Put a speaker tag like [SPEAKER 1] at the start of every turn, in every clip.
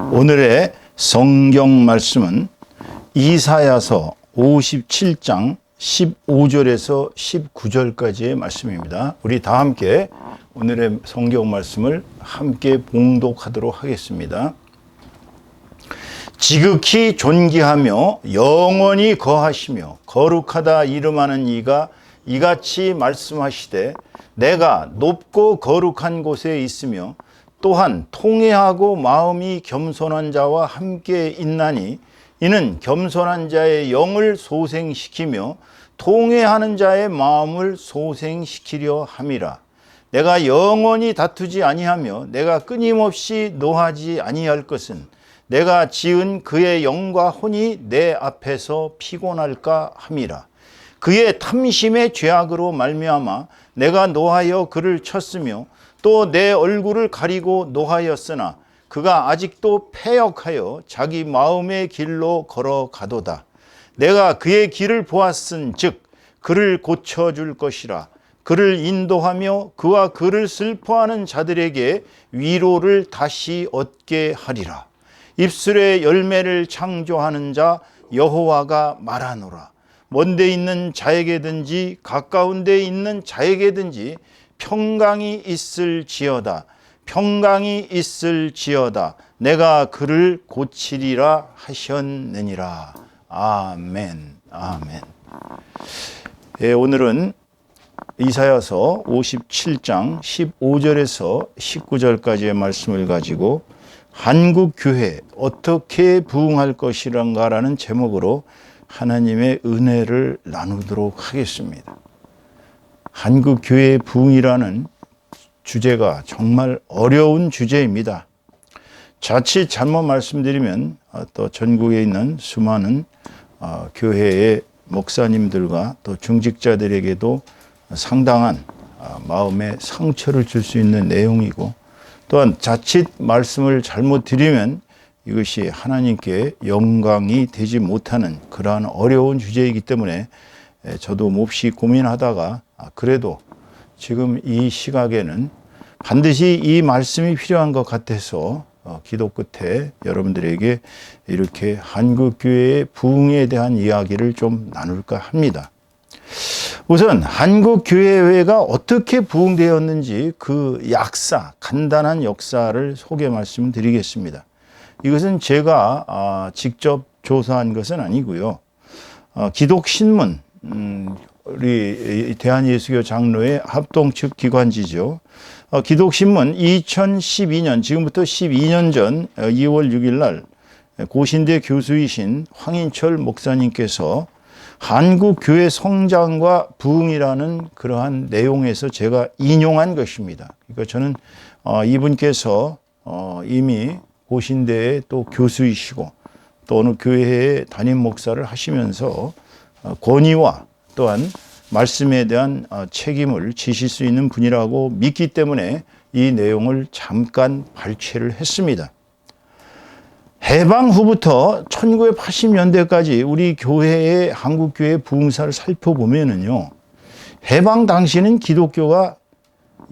[SPEAKER 1] 오늘의 성경 말씀은 이사야서 57장 15절에서 19절까지의 말씀입니다. 우리 다 함께 오늘의 성경 말씀을 함께 봉독하도록 하겠습니다. 지극히 존귀하며 영원히 거하시며 거룩하다 이름하는 이가 이같이 말씀하시되 내가 높고 거룩한 곳에 있으며 또한 통회하고 마음이 겸손한 자와 함께 있나니 이는 겸손한 자의 영을 소생시키며 통회하는 자의 마음을 소생시키려 함이라. 내가 영원히 다투지 아니하며 내가 끊임없이 노하지 아니할 것은 내가 지은 그의 영과 혼이 내 앞에서 피곤할까 함이라. 그의 탐심의 죄악으로 말미암아 내가 노하여 그를 쳤으며 또 내 얼굴을 가리고 노하였으나 그가 아직도 패역하여 자기 마음의 길로 걸어가도다. 내가 그의 길을 보았은즉 그를 고쳐줄 것이라. 그를 인도하며 그와 그를 슬퍼하는 자들에게 위로를 다시 얻게 하리라. 입술의 열매를 창조하는 자 여호와가 말하노라. 먼데 있는 자에게든지 가까운 데 있는 자에게든지 평강이 있을지어다. 평강이 있을지어다. 내가 그를 고치리라 하셨느니라. 아멘. 아멘. 예, 오늘은 이사야서 57장 15절에서 19절까지의 말씀을 가지고 한국 교회 어떻게 부흥할 것이란가라는 제목으로 하나님의 은혜를 나누도록 하겠습니다. 한국 교회의 부흥이라는 주제가 정말 어려운 주제입니다. 자칫 잘못 말씀드리면 또 전국에 있는 수많은 교회의 목사님들과 또 중직자들에게도 상당한 마음의 상처를 줄 수 있는 내용이고, 또한 자칫 말씀을 잘못 드리면 이것이 하나님께 영광이 되지 못하는 그러한 어려운 주제이기 때문에 저도 몹시 고민하다가 그래도 지금 이 시각에는 반드시 이 말씀이 필요한 것 같아서 기도 끝에 여러분들에게 이렇게 한국교회의 부흥에 대한 이야기를 좀 나눌까 합니다. 우선 한국교회가 어떻게 부흥되었는지 그 역사, 간단한 역사를 소개 말씀드리겠습니다. 이것은 제가 직접 조사한 것은 아니고요. 기독신문, 우리 대한예수교 장로회 합동 측 기관지죠. 기독신문 2012년, 지금부터 12년 전 2월 6일 날 고신대 교수이신 황인철 목사님께서 한국교회 성장과 부흥이라는 그러한 내용에서 제가 인용한 것입니다. 그러니까 저는 이분께서 이미 고신대의 또 교수이시고 또 어느 교회의 담임 목사를 하시면서 권위와 또한 말씀에 대한 책임을 지실 수 있는 분이라고 믿기 때문에 이 내용을 잠깐 발췌를 했습니다. 해방 후부터 1980년대까지 우리 교회의 한국교회 부흥사를 살펴보면은요, 해방 당시는 기독교가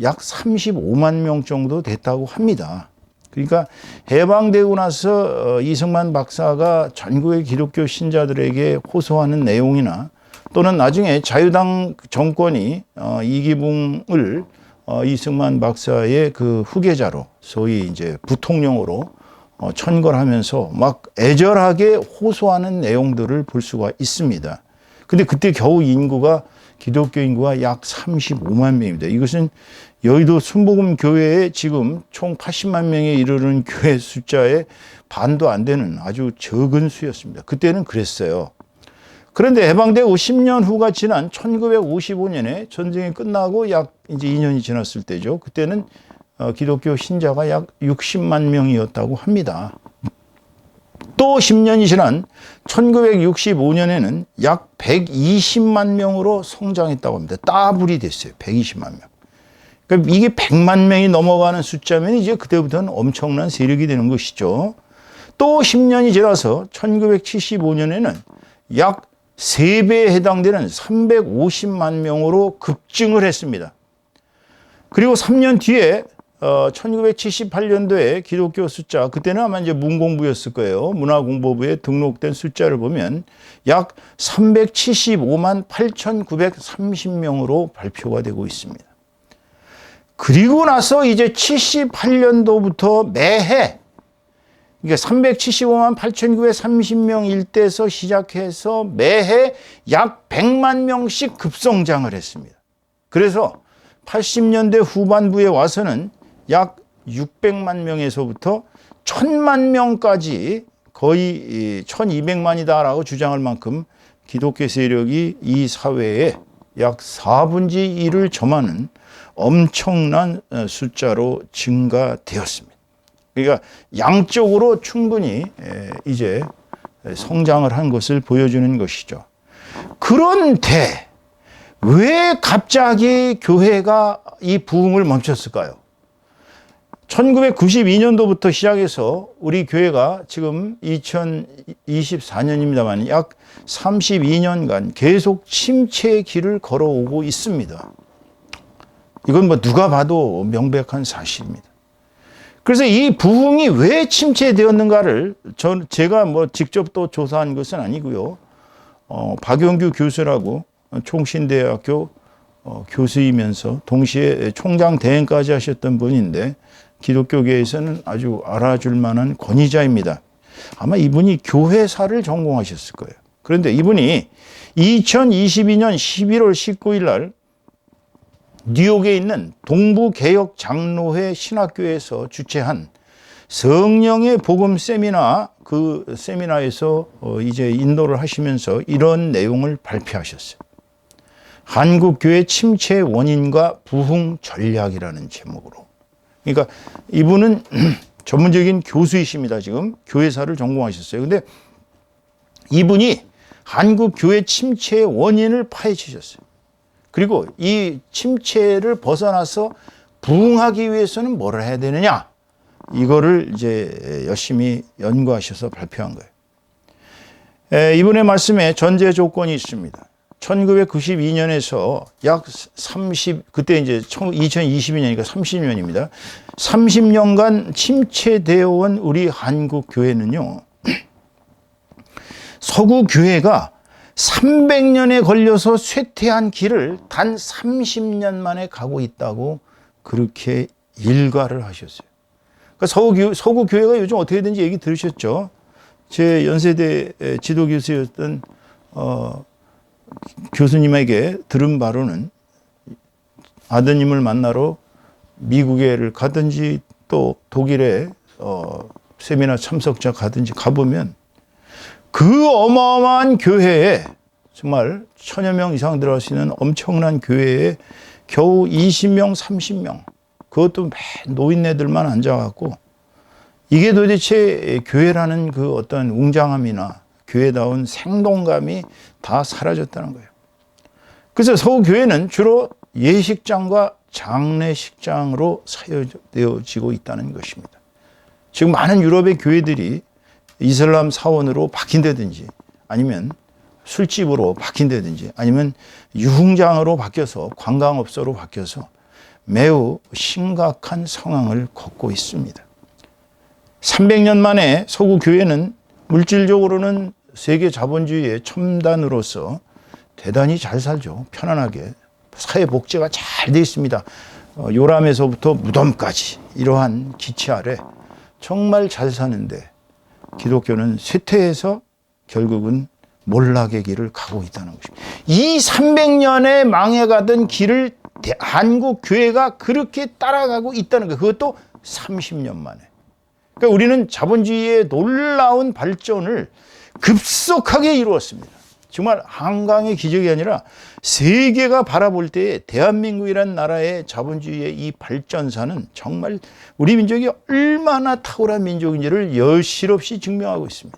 [SPEAKER 1] 약 35만 명 정도 됐다고 합니다. 그러니까 해방되고 나서 이승만 박사가 전국의 기독교 신자들에게 호소하는 내용이나 또는 나중에 자유당 정권이 이기붕을 이승만 박사의 그 후계자로 소위 이제 부통령으로 천거하면서 막 애절하게 호소하는 내용들을 볼 수가 있습니다. 근데 그때 겨우 기독교 인구가 약 35만 명입니다. 이것은 여의도 순복음 교회에 지금 총 80만 명에 이르는 교회 숫자의 반도 안 되는 아주 적은 수였습니다. 그때는 그랬어요. 그런데 해방되고 10년 후가 지난 1955년에 전쟁이 끝나고 약 이제 2년이 지났을 때죠. 그때는 기독교 신자가 약 60만 명이었다고 합니다. 또 10년이 지난 1965년에는 약 120만 명으로 성장했다고 합니다. 따블이 됐어요. 120만 명. 그러니까 이게 100만 명이 넘어가는 숫자면 이제 그때부터는 엄청난 세력이 되는 것이죠. 또 10년이 지나서 1975년에는 약 3배에 해당되는 350만 명으로 급증을 했습니다. 그리고 3년 뒤에 1978년도에 기독교 숫자, 그때는 아마 이제 문공부였을 거예요. 문화공보부에 등록된 숫자를 보면 약 375만 8,930명으로 발표가 되고 있습니다. 그리고 나서 이제 78년도부터 매해, 그러니까 375만 8,930명 일대에서 시작해서 매해 약 100만 명씩 급성장을 했습니다. 그래서 80년대 후반부에 와서는 약 600만 명에서부터 1000만 명까지 거의 1200만이다라고 주장할 만큼 기독교 세력이 이 사회에 약 4분의 1을 점하는 엄청난 숫자로 증가되었습니다. 그러니까 양쪽으로 충분히 이제 성장을 한 것을 보여주는 것이죠. 그런데 왜 갑자기 교회가 이 부흥을 멈췄을까요? 1992년도부터 시작해서 우리 교회가 지금 2024년입니다만 약 32년간 계속 침체의 길을 걸어오고 있습니다. 이건 뭐 누가 봐도 명백한 사실입니다. 그래서 이 부흥이 왜 침체되었는가를 제가 뭐 직접 또 조사한 것은 아니고요. 박용규 교수라고 총신대학교 교수이면서 동시에 총장 대행까지 하셨던 분인데 기독교계에서는 아주 알아줄 만한 권위자입니다. 아마 이분이 교회사를 전공하셨을 거예요. 그런데 이분이 2022년 11월 19일 날 뉴욕에 있는 동부개혁 장로회 신학교에서 주최한 성령의 복음 세미나, 그 세미나에서 이제 인도를 하시면서 이런 내용을 발표하셨어요. 한국교회 침체 원인과 부흥 전략이라는 제목으로. 그러니까 이분은 전문적인 교수이십니다. 지금 교회사를 전공하셨어요. 근데 이분이 한국교회 침체의 원인을 파헤치셨어요. 그리고 이 침체를 벗어나서 부흥하기 위해서는 뭘 해야 되느냐? 이거를 이제 열심히 연구하셔서 발표한 거예요. 이분의 말씀에 전제 조건이 있습니다. 1992년에서 약 30, 그때 이제 2022년이니까 30년입니다. 30년간 침체되어 온 우리 한국 교회는요, 서구 교회가 300년에 걸려서 쇠퇴한 길을 단 30년 만에 가고 있다고 그렇게 일가를 하셨어요. 그러니까 서구 교회가 요즘 어떻게 되는지 얘기 들으셨죠? 제 연세대 지도교수였던 교수님에게 들은 바로는 아드님을 만나러 미국에를 가든지 또 독일에 세미나 참석자 가든지 가보면 그 어마어마한 교회에 정말 1000여 명 이상 들어갈 수 있는 엄청난 교회에 겨우 20명, 30명, 그것도 노인네들만 앉아갖고 이게 도대체 교회라는 그 어떤 웅장함이나 교회다운 생동감이 다 사라졌다는 거예요. 그래서 서구 교회는 주로 예식장과 장례식장으로 사용되어지고 있다는 것입니다. 지금 많은 유럽의 교회들이 이슬람 사원으로 바뀐다든지 아니면 술집으로 바뀐다든지 아니면 유흥장으로 바뀌어서 관광업소로 바뀌어서 매우 심각한 상황을 겪고 있습니다. 300년 만에 서구 교회는 물질적으로는 세계 자본주의의 첨단으로서 대단히 잘 살죠. 편안하게. 사회 복지가 잘 돼 있습니다. 요람에서부터 무덤까지 이러한 기치 아래 정말 잘 사는데 기독교는 쇠퇴해서 결국은 몰락의 길을 가고 있다는 것입니다. 이 300년에 망해가던 길을 한국 교회가 그렇게 따라가고 있다는 거예요. 그것도 30년 만에. 그러니까 우리는 자본주의의 놀라운 발전을 급속하게 이루었습니다. 정말 한강의 기적이 아니라 세계가 바라볼 때 대한민국이라는 나라의 자본주의의 이 발전사는 정말 우리 민족이 얼마나 탁월한 민족인지를 여실없이 증명하고 있습니다.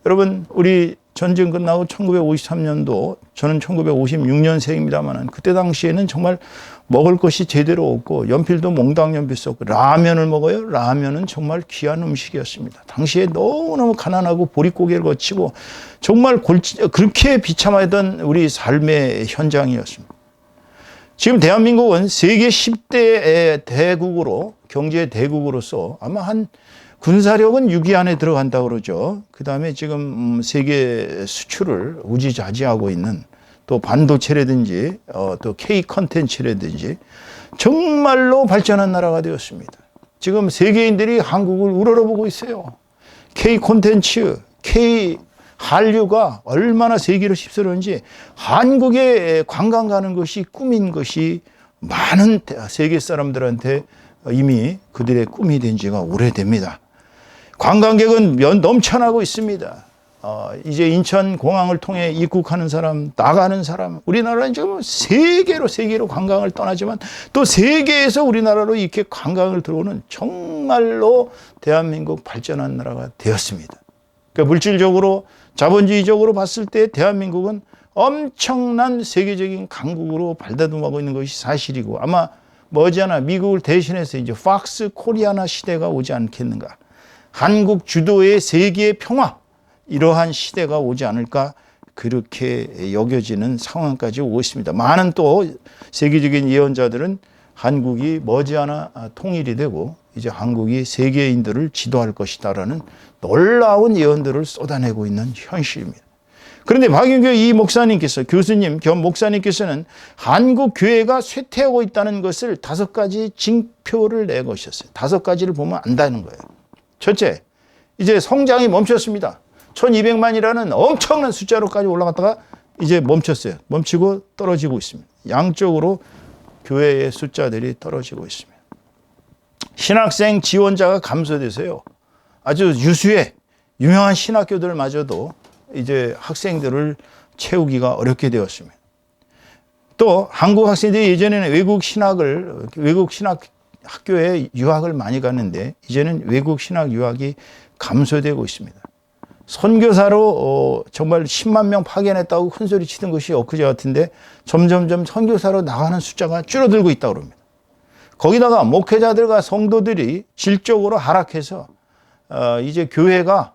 [SPEAKER 1] 여러분, 우리 전쟁 끝나고 1953년도, 저는 1956년생입니다만 그때 당시에는 정말 먹을 것이 제대로 없고 연필도 몽당 연필 썼고 라면을 먹어요. 라면은 정말 귀한 음식이었습니다. 당시에 너무너무 가난하고 보릿고개를 거치고 정말 그렇게 비참하던 우리 삶의 현장이었습니다. 지금 대한민국은 세계 10대 대국으로, 경제 대국으로서 아마 한 군사력은 6위 안에 들어간다고 그러죠. 그 다음에 지금 세계 수출을 우지좌지하고 있는 또 반도체라든지 또 K 컨텐츠라든지 정말로 발전한 나라가 되었습니다. 지금 세계인들이 한국을 우러러보고 있어요. K 콘텐츠, K 한류가 얼마나 세계로 휩쓸었는지 한국에 관광 가는 것이 꿈인 것이 많은 세계 사람들한테 이미 그들의 꿈이 된 지가 오래됩니다. 관광객은 넘쳐나고 있습니다. 이제 인천공항을 통해 입국하는 사람, 나가는 사람, 우리나라는 지금 세계로 관광을 떠나지만 또 세계에서 우리나라로 이렇게 관광을 들어오는 정말로 대한민국 발전한 나라가 되었습니다. 그러니까 물질적으로, 자본주의적으로 봤을 때 대한민국은 엄청난 세계적인 강국으로 발돋움하고 있는 것이 사실이고 아마 머지않아 미국을 대신해서 이제 팍스 코리아나 시대가 오지 않겠는가. 한국 주도의 세계의 평화, 이러한 시대가 오지 않을까 그렇게 여겨지는 상황까지 오고 있습니다. 많은 또 세계적인 예언자들은 한국이 머지않아 통일이 되고 이제 한국이 세계인들을 지도할 것이다라는 놀라운 예언들을 쏟아내고 있는 현실입니다. 그런데 박윤교 이 목사님께서, 교수님 겸 목사님께서는 한국 교회가 쇠퇴하고 있다는 것을 5가지 징표를 내거셨어요. 5가지를 보면 안다는 거예요. 첫째, 이제 성장이 멈췄습니다. 1200만이라는 엄청난 숫자로까지 올라갔다가 이제 멈췄어요. 멈추고 떨어지고 있습니다. 양쪽으로 교회의 숫자들이 떨어지고 있습니다. 신학생 지원자가 감소돼서요. 아주 유수의 유명한 신학교들마저도 이제 학생들을 채우기가 어렵게 되었습니다. 또 한국 학생들이 예전에는 외국 신학 학교에 유학을 많이 갔는데 이제는 외국 신학 유학이 감소되고 있습니다. 선교사로 정말 10만 명 파견했다고 큰소리 치던 것이 엊그제 같은데 점점점 선교사로 나가는 숫자가 줄어들고 있다고 합니다. 거기다가 목회자들과 성도들이 질적으로 하락해서 이제 교회가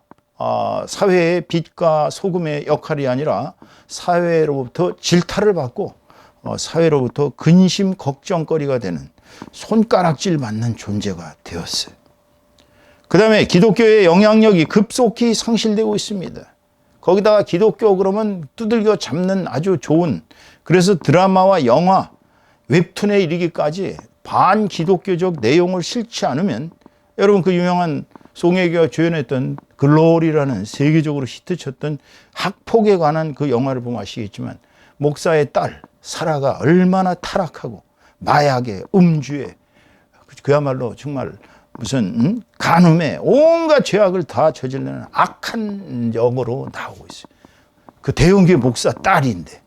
[SPEAKER 1] 사회의 빛과 소금의 역할이 아니라 사회로부터 질타를 받고 사회로부터 근심 걱정거리가 되는 손가락질 맞는 존재가 되었어요. 그 다음에 기독교의 영향력이 급속히 상실되고 있습니다. 거기다가 기독교 그러면 두들겨 잡는 아주 좋은, 그래서 드라마와 영화, 웹툰에 이르기까지 반기독교적 내용을 싫지 않으면, 여러분 그 유명한 송혜교가 주연했던 글로리라는 세계적으로 히트쳤던 학폭에 관한 그 영화를 보면 아시겠지만 목사의 딸 사라가 얼마나 타락하고 마약에 음주에 그야말로 정말 무슨 간음에 온갖 죄악을 다 저지르는 악한 역으로 나오고 있어요. 그 대형교회 목사 딸인데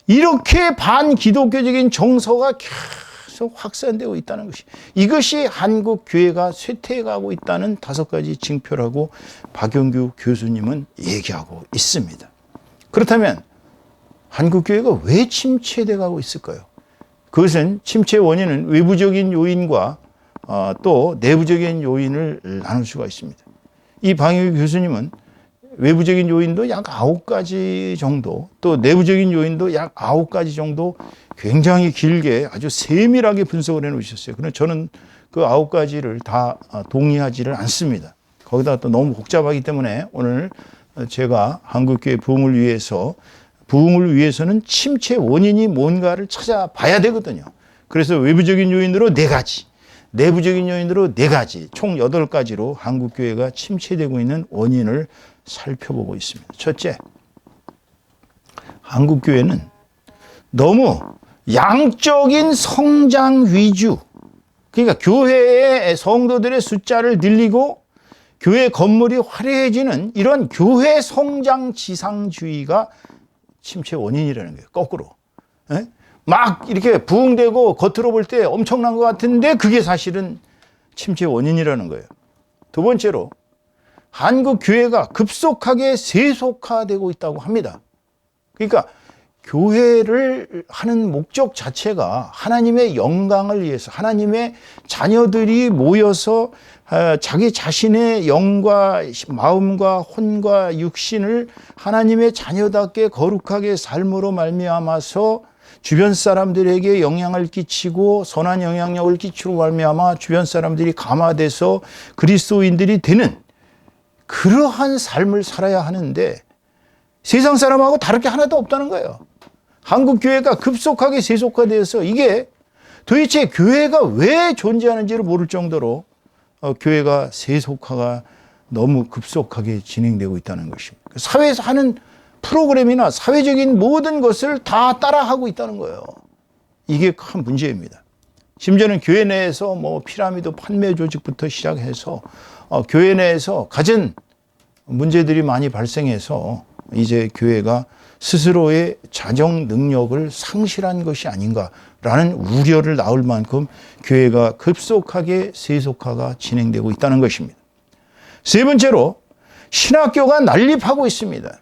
[SPEAKER 1] 이렇게 반기독교적인 정서가 계속 확산되고 있다는 것이, 이것이 한국 교회가 쇠퇴해가고 있다는 5가지 징표라고 박용규 교수님은 얘기하고 있습니다. 그렇다면 한국 교회가 왜 침체돼 가고 있을까요? 그것은 침체 원인은 외부적인 요인과 또 내부적인 요인을 나눌 수가 있습니다. 이 박용규 교수님은 외부적인 요인도 약 9가지 정도, 또 내부적인 요인도 약 9가지 정도 굉장히 길게 아주 세밀하게 분석을 해놓으셨어요. 그런데 저는 그 9가지를 다 동의하지를 않습니다. 거기다 또 너무 복잡하기 때문에 오늘 제가 한국교회 부흥을 위해서는 침체 원인이 뭔가를 찾아봐야 되거든요. 그래서 외부적인 요인으로 4가지, 내부적인 요인으로 4가지, 총 8가지로 한국교회가 침체되고 있는 원인을 살펴보고 있습니다. 첫째, 한국교회는 너무 양적인 성장 위주, 그러니까 교회의 성도들의 숫자를 늘리고 교회 건물이 화려해지는 이런 교회 성장 지상주의가 침체 원인이라는 거예요. 거꾸로. 막 이렇게 부흥되고 겉으로 볼 때 엄청난 것 같은데 그게 사실은 침체 원인이라는 거예요. 두 번째로, 한국 교회가 급속하게 세속화되고 있다고 합니다. 그러니까 교회를 하는 목적 자체가 하나님의 영광을 위해서, 하나님의 자녀들이 모여서 자기 자신의 영과 마음과 혼과 육신을 하나님의 자녀답게 거룩하게 삶으로 말미암아서 주변 사람들에게 영향을 끼치고 선한 영향력을 끼치로 말미암아 주변 사람들이 감화돼서 그리스도인들이 되는 그러한 삶을 살아야 하는데 세상 사람하고 다를 게 하나도 없다는 거예요. 한국 교회가 급속하게 세속화되어서 이게 도대체 교회가 왜 존재하는지를 모를 정도로 교회가 세속화가 너무 급속하게 진행되고 있다는 것입니다. 사회에서 하는 프로그램이나 사회적인 모든 것을 다 따라하고 있다는 거예요. 이게 큰 문제입니다. 심지어는 교회 내에서 뭐 피라미드 판매 조직부터 시작해서 교회 내에서 갖은 문제들이 많이 발생해서 이제 교회가 스스로의 자정 능력을 상실한 것이 아닌가라는 우려를 낳을 만큼 교회가 급속하게 세속화가 진행되고 있다는 것입니다. 세 번째로 신학교가 난립하고 있습니다.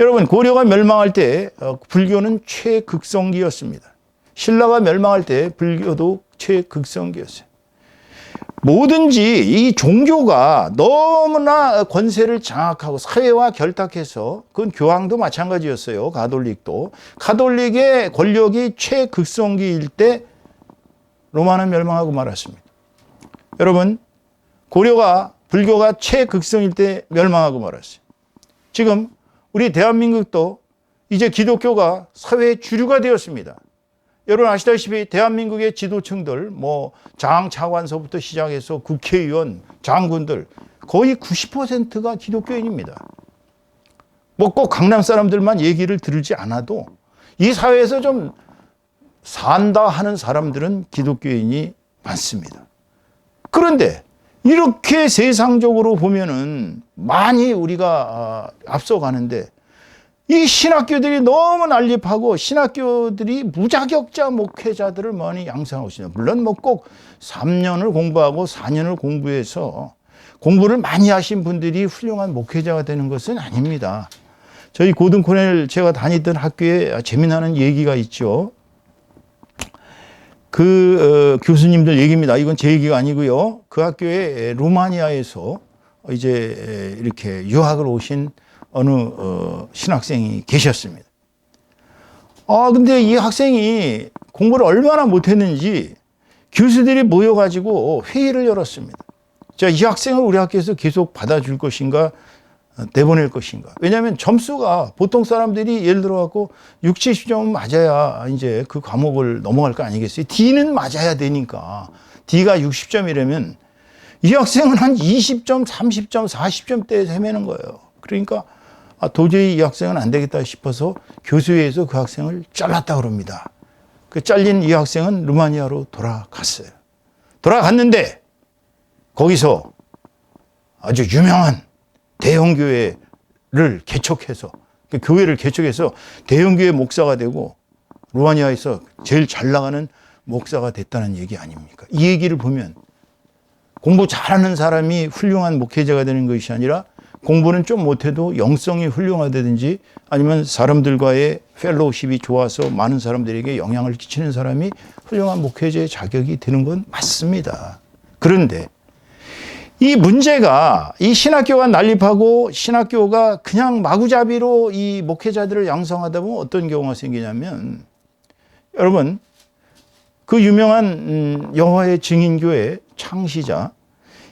[SPEAKER 1] 여러분, 고려가 멸망할 때 불교는 최극성기였습니다. 신라가 멸망할 때 불교도 최극성기였어요. 뭐든지 이 종교가 너무나 권세를 장악하고 사회와 결탁해서, 그건 교황도 마찬가지였어요. 가톨릭도. 가톨릭의 권력이 최극성기일 때 로마는 멸망하고 말았습니다. 여러분, 고려가 불교가 최극성일 때 멸망하고 말았어요. 지금 우리 대한민국도 이제 기독교가 사회의 주류가 되었습니다. 여러분 아시다시피 대한민국의 지도층들, 뭐 장 차관서부터 시작해서 국회의원, 장군들 거의 90%가 기독교인입니다. 뭐 꼭 강남 사람들만 얘기를 들지 않아도 이 사회에서 좀 산다 하는 사람들은 기독교인이 많습니다. 그런데 이렇게 세상적으로 보면은 많이 우리가 앞서가는데 이 신학교들이 너무 난립하고 신학교들이 무자격자 목회자들을 많이 양성하고 있습니다. 물론 뭐 꼭 3년을 공부하고 4년을 공부해서 공부를 많이 하신 분들이 훌륭한 목회자가 되는 것은 아닙니다. 저희 고등 코넬 제가 다니던 학교에 재미나는 얘기가 있죠. 교수님들 얘기입니다. 이건 제 얘기가 아니고요. 그 학교에 루마니아에서 이제 이렇게 유학을 오신 어느 신학생이 계셨습니다. 근데 이 학생이 공부를 얼마나 못했는지 교수들이 모여가지고 회의를 열었습니다. 자, 이 학생을 우리 학교에서 계속 받아줄 것인가, 내보낼 것인가. 왜냐하면 점수가 보통 사람들이 예를 들어갖고 60, 70점 맞아야 이제 그 과목을 넘어갈 거 아니겠어요? D는 맞아야 되니까. D가 60점이라면 이 학생은 한 20점, 30점, 40점대에서 헤매는 거예요. 그러니까 도저히 이 학생은 안 되겠다 싶어서 교수회에서 그 학생을 잘랐다 그럽니다. 그 잘린 이 학생은 루마니아로 돌아갔어요. 돌아갔는데 거기서 아주 유명한 대형교회를 개척해서, 교회를 개척해서 대형교회 목사가 되고 루마니아에서 제일 잘 나가는 목사가 됐다는 얘기 아닙니까? 이 얘기를 보면 공부 잘하는 사람이 훌륭한 목회자가 되는 것이 아니라 공부는 좀 못해도 영성이 훌륭하다든지 아니면 사람들과의 펠로우십이 좋아서 많은 사람들에게 영향을 끼치는 사람이 훌륭한 목회자의 자격이 되는 건 맞습니다. 그런데 이 문제가 이 신학교가 난립하고 신학교가 그냥 마구잡이로 이 목회자들을 양성하다 보면 어떤 경우가 생기냐면, 여러분 그 유명한 여호와의 증인교회 창시자,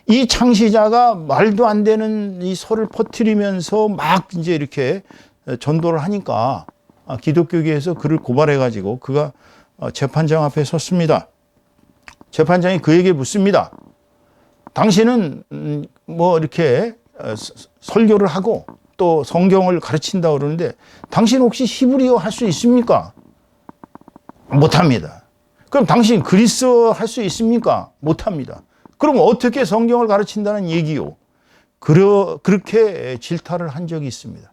[SPEAKER 1] 이 창시자가 말도 안 되는 이 설을 퍼뜨리면서 막 이제 이렇게 전도를 하니까 기독교계에서 그를 고발해가지고 그가 재판장 앞에 섰습니다. 재판장이 그에게 묻습니다. 당신은 뭐 이렇게 설교를 하고 또 성경을 가르친다고 그러는데 당신 혹시 히브리어 할 수 있습니까? 못합니다. 그럼 당신 그리스어 할 수 있습니까? 못합니다. 그럼 어떻게 성경을 가르친다는 얘기요? 그렇게 질타를 한 적이 있습니다.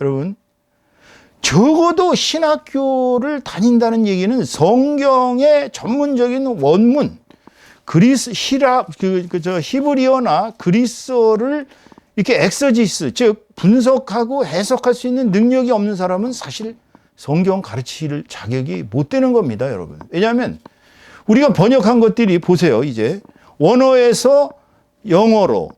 [SPEAKER 1] 여러분, 적어도 신학교를 다닌다는 얘기는 성경의 전문적인 원문, 히브리어나 그리스어를 이렇게 엑서지스, 즉 분석하고 해석할 수 있는 능력이 없는 사람은 사실 성경 가르칠 자격이 못 되는 겁니다, 여러분. 왜냐하면 우리가 번역한 것들이 보세요. 이제 원어에서 영어로,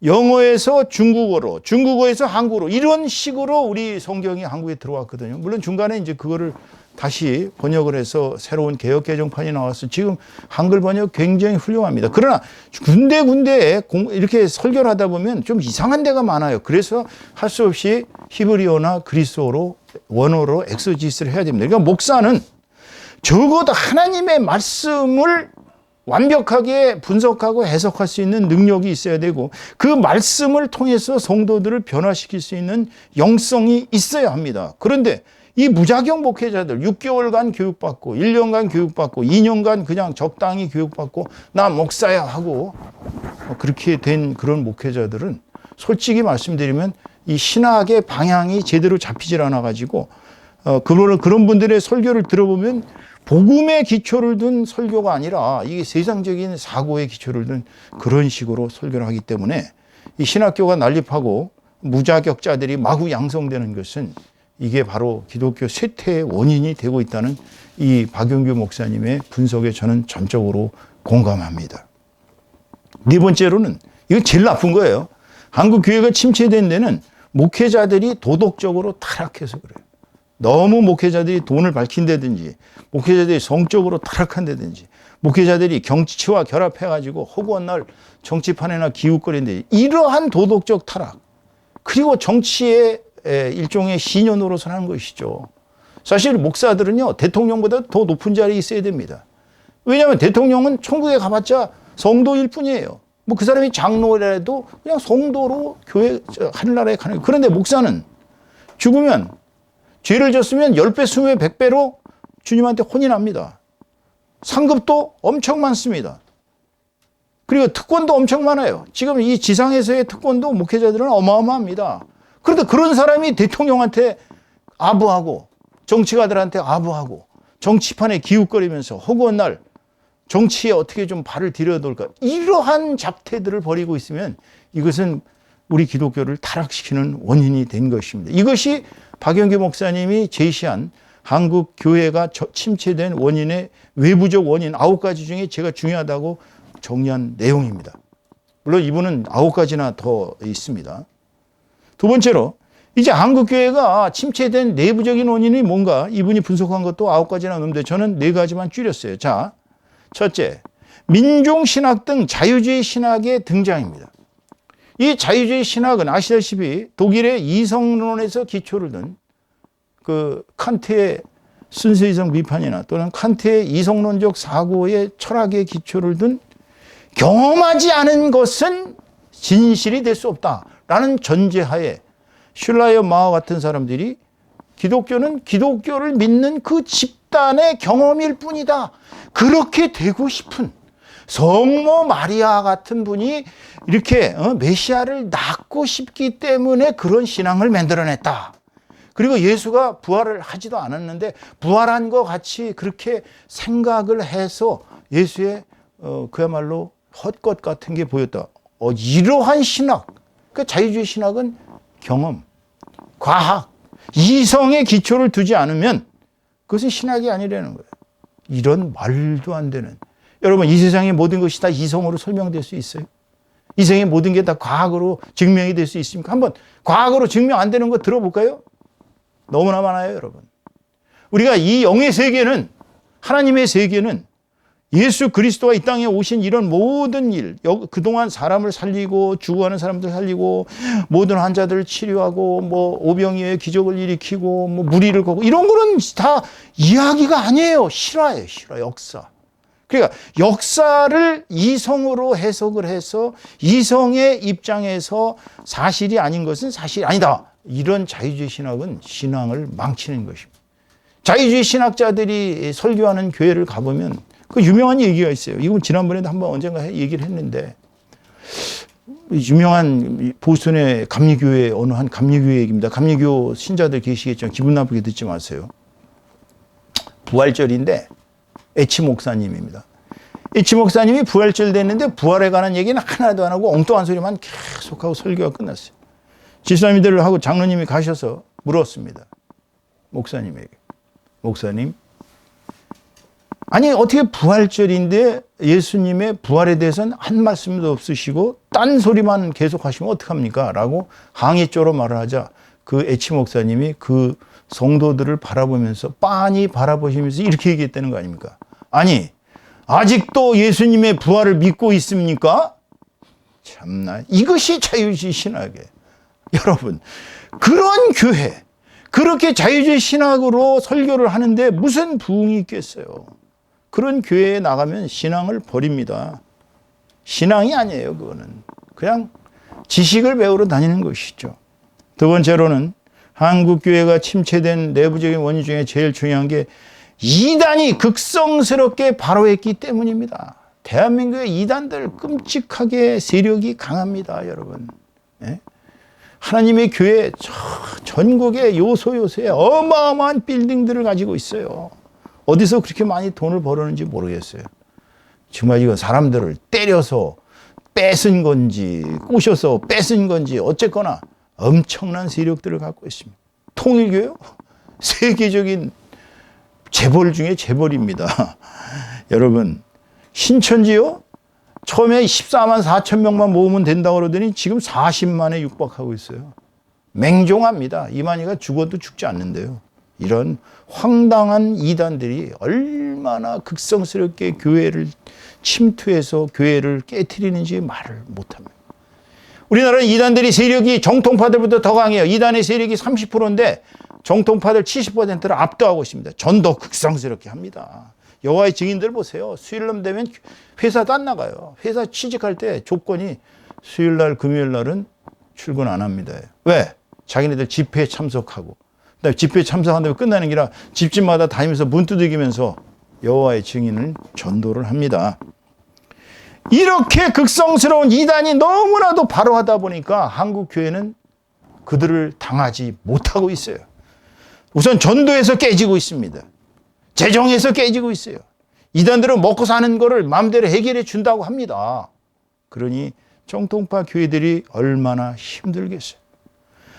[SPEAKER 1] 영어에서 중국어로, 중국어에서 한국어로 이런 식으로 우리 성경이 한국에 들어왔거든요. 물론 중간에 이제 그거를 다시 번역을 해서 새로운 개역 개정판이 나와서 지금 한글 번역 굉장히 훌륭합니다. 그러나 군데군데에 이렇게 설교를 하다 보면 좀 이상한 데가 많아요. 그래서 할 수 없이 히브리어나 그리스어로 원어로 엑소지스를 해야 됩니다. 그러니까 목사는 적어도 하나님의 말씀을 완벽하게 분석하고 해석할 수 있는 능력이 있어야 되고 그 말씀을 통해서 성도들을 변화시킬 수 있는 영성이 있어야 합니다. 그런데 이 무자격 목회자들 6개월간 교육받고 1년간 교육받고 2년간 그냥 적당히 교육받고 나 목사야 하고 그렇게 된 그런 목회자들은 솔직히 말씀드리면 이 신학의 방향이 제대로 잡히질 않아 가지고 그런 분들의 설교를 들어보면 복음의 기초를 둔 설교가 아니라 이게 세상적인 사고의 기초를 둔 그런 식으로 설교를 하기 때문에 이 신학교가 난립하고 무자격자들이 마구 양성되는 것은 이게 바로 기독교 쇠퇴의 원인이 되고 있다는 이 박용규 목사님의 분석에 저는 전적으로 공감합니다. 네 번째로는 이건 제일 나쁜 거예요. 한국 교회가 침체된 데는 목회자들이 도덕적으로 타락해서 그래요. 너무 목회자들이 돈을 밝힌다든지 목회자들이 성적으로 타락한다든지 목회자들이 정치와 결합해가지고 허구한 날 정치판에나 기웃거리는데 이러한 도덕적 타락 그리고 정치의 일종의 신여 노릇을 하는 것이죠. 사실 목사들은요 대통령보다 더 높은 자리에 있어야 됩니다. 왜냐하면 대통령은 천국에 가봤자 성도일 뿐이에요. 뭐 그 사람이 장로라도 그냥 성도로 교회 하늘나라에 가는 거예요. 그런데 목사는 죽으면 죄를 졌으면 10배, 20배, 100배로 주님한테 혼이 납니다. 상급도 엄청 많습니다. 그리고 특권도 엄청 많아요. 지금 이 지상에서의 특권도 목회자들은 어마어마합니다. 그런데 그런 사람이 대통령한테 아부하고 정치가들한테 아부하고 정치판에 기웃거리면서 허구한 날 정치에 어떻게 좀 발을 들여놓을까 이러한 잡태들을 벌이고 있으면 이것은 우리 기독교를 타락시키는 원인이 된 것입니다. 이것이 박영규 목사님이 제시한 한국 교회가 침체된 원인의 외부적 원인 9가지 중에 제가 중요하다고 정리한 내용입니다. 물론 이분은 9가지나 더 있습니다. 두 번째로 이제 한국 교회가 침체된 내부적인 원인이 뭔가 이분이 분석한 것도 9가지나 넘는데 저는 4가지만 줄였어요. 자, 첫째, 민중신학 등 자유주의 신학의 등장입니다. 이 자유주의 신학은 아시다시피 독일의 이성론에서 기초를 둔 그 칸트의 순수이성 비판이나 또는 칸트의 이성론적 사고의 철학의 기초를 둔 경험하지 않은 것은 진실이 될 수 없다라는 전제하에 슐라이어 마어 같은 사람들이 기독교는 기독교를 믿는 그 집단의 경험일 뿐이다. 그렇게 되고 싶은 성모 마리아 같은 분이 이렇게 메시아를 낳고 싶기 때문에 그런 신앙을 만들어냈다. 그리고 예수가 부활을 하지도 않았는데 부활한 것 같이 그렇게 생각을 해서 예수의 그야말로 헛것 같은 게 보였다. 이러한 신학, 그 자유주의 신학은 경험, 과학, 이성의 기초를 두지 않으면 그것은 신학이 아니라는 거예요. 이런 말도 안 되는. 여러분 이 세상의 모든 것이 다 이성으로 설명될 수 있어요? 이 세상의 모든 게 다 과학으로 증명이 될 수 있습니까? 한번 과학으로 증명 안 되는 거 들어볼까요? 너무나 많아요, 여러분. 우리가 이 영의 세계는 하나님의 세계는 예수 그리스도가 이 땅에 오신 이런 모든 일, 그동안 사람을 살리고 죽어가는 사람들 살리고 모든 환자들을 치료하고 뭐 오병이어의 기적을 일으키고 뭐 무리를 걷고 이런 거는 다 이야기가 아니에요. 실화예요, 실화, 역사. 그러니까 역사를 이성으로 해석을 해서 이성의 입장에서 사실이 아닌 것은 사실이 아니다. 이런 자유주의 신학은 신앙을 망치는 것입니다. 자유주의 신학자들이 설교하는 교회를 가보면 그 유명한 얘기가 있어요. 이건 지난번에도 한번 언젠가 얘기를 했는데 유명한 보스턴의 감리교회 어느 한 감리교회 얘기입니다. 감리교 신자들 계시겠지만 기분 나쁘게 듣지 마세요. 부활절인데 에치 목사님입니다. 에치 목사님이 부활절 됐는데 부활에 관한 얘기는 하나도 안 하고 엉뚱한 소리만 계속하고 설교가 끝났어요. 집사님들하고 장로님이 가셔서 물었습니다. 목사님에게. 목사님, 아니 어떻게 부활절인데 예수님의 부활에 대해서는 한 말씀도 없으시고 딴소리만 계속 하시면 어떡합니까? 라고 항의조로 말을 하자 그 에치 목사님이 그 성도들을 바라보면서 빤히 바라보시면서 이렇게 얘기했다는 거 아닙니까? 아니 아직도 예수님의 부활을 믿고 있습니까? 참나 이것이 자유주의 신학이에요. 여러분 그런 교회 그렇게 자유주의 신학으로 설교를 하는데 무슨 부흥이 있겠어요. 그런 교회에 나가면 신앙을 버립니다. 신앙이 아니에요. 그거는 그냥 지식을 배우러 다니는 것이죠. 두 번째로는 한국 교회가 침체된 내부적인 원인 중에 제일 중요한 게 이단이 극성스럽게 발호했기 때문입니다. 대한민국의 이단들 끔찍하게 세력이 강합니다. 여러분. 예? 하나님의 교회 전국의 요소요소에 어마어마한 빌딩들을 가지고 있어요. 어디서 그렇게 많이 돈을 벌었는지 모르겠어요. 정말 이건 사람들을 때려서 뺏은 건지 꼬셔서 뺏은 건지 어쨌거나 엄청난 세력들을 갖고 있습니다. 통일교요? 세계적인 재벌 중에 재벌입니다. 여러분 신천지요? 처음에 14만 4천 명만 모으면 된다고 그러더니 지금 40만에 육박하고 있어요. 맹종합니다. 이만희가 죽어도 죽지 않는데요. 이런 황당한 이단들이 얼마나 극성스럽게 교회를 침투해서 교회를 깨트리는지 말을 못합니다. 우리나라는 이단들이 세력이 정통파들보다 더 강해요. 이단의 세력이 30%인데 정통파들 70%를 압도하고 있습니다. 전도 극성스럽게 합니다. 여호와의 증인들 보세요. 수요일날 되면 회사도 안 나가요. 회사 취직할 때 조건이 수요일날 금요일날은 출근 안 합니다. 왜? 자기네들 집회에 참석하고 집회에 참석한다고 끝나는 게 아니라 집집마다 다니면서 문 두들기면서 여호와의 증인을 전도를 합니다. 이렇게 극성스러운 이단이 너무나도 발호하다 보니까 한국 교회는 그들을 당하지 못하고 있어요. 우선 전도에서 깨지고 있습니다. 재정에서 깨지고 있어요. 이단들은 먹고 사는 거를 마음대로 해결해 준다고 합니다. 그러니 정통파 교회들이 얼마나 힘들겠어요.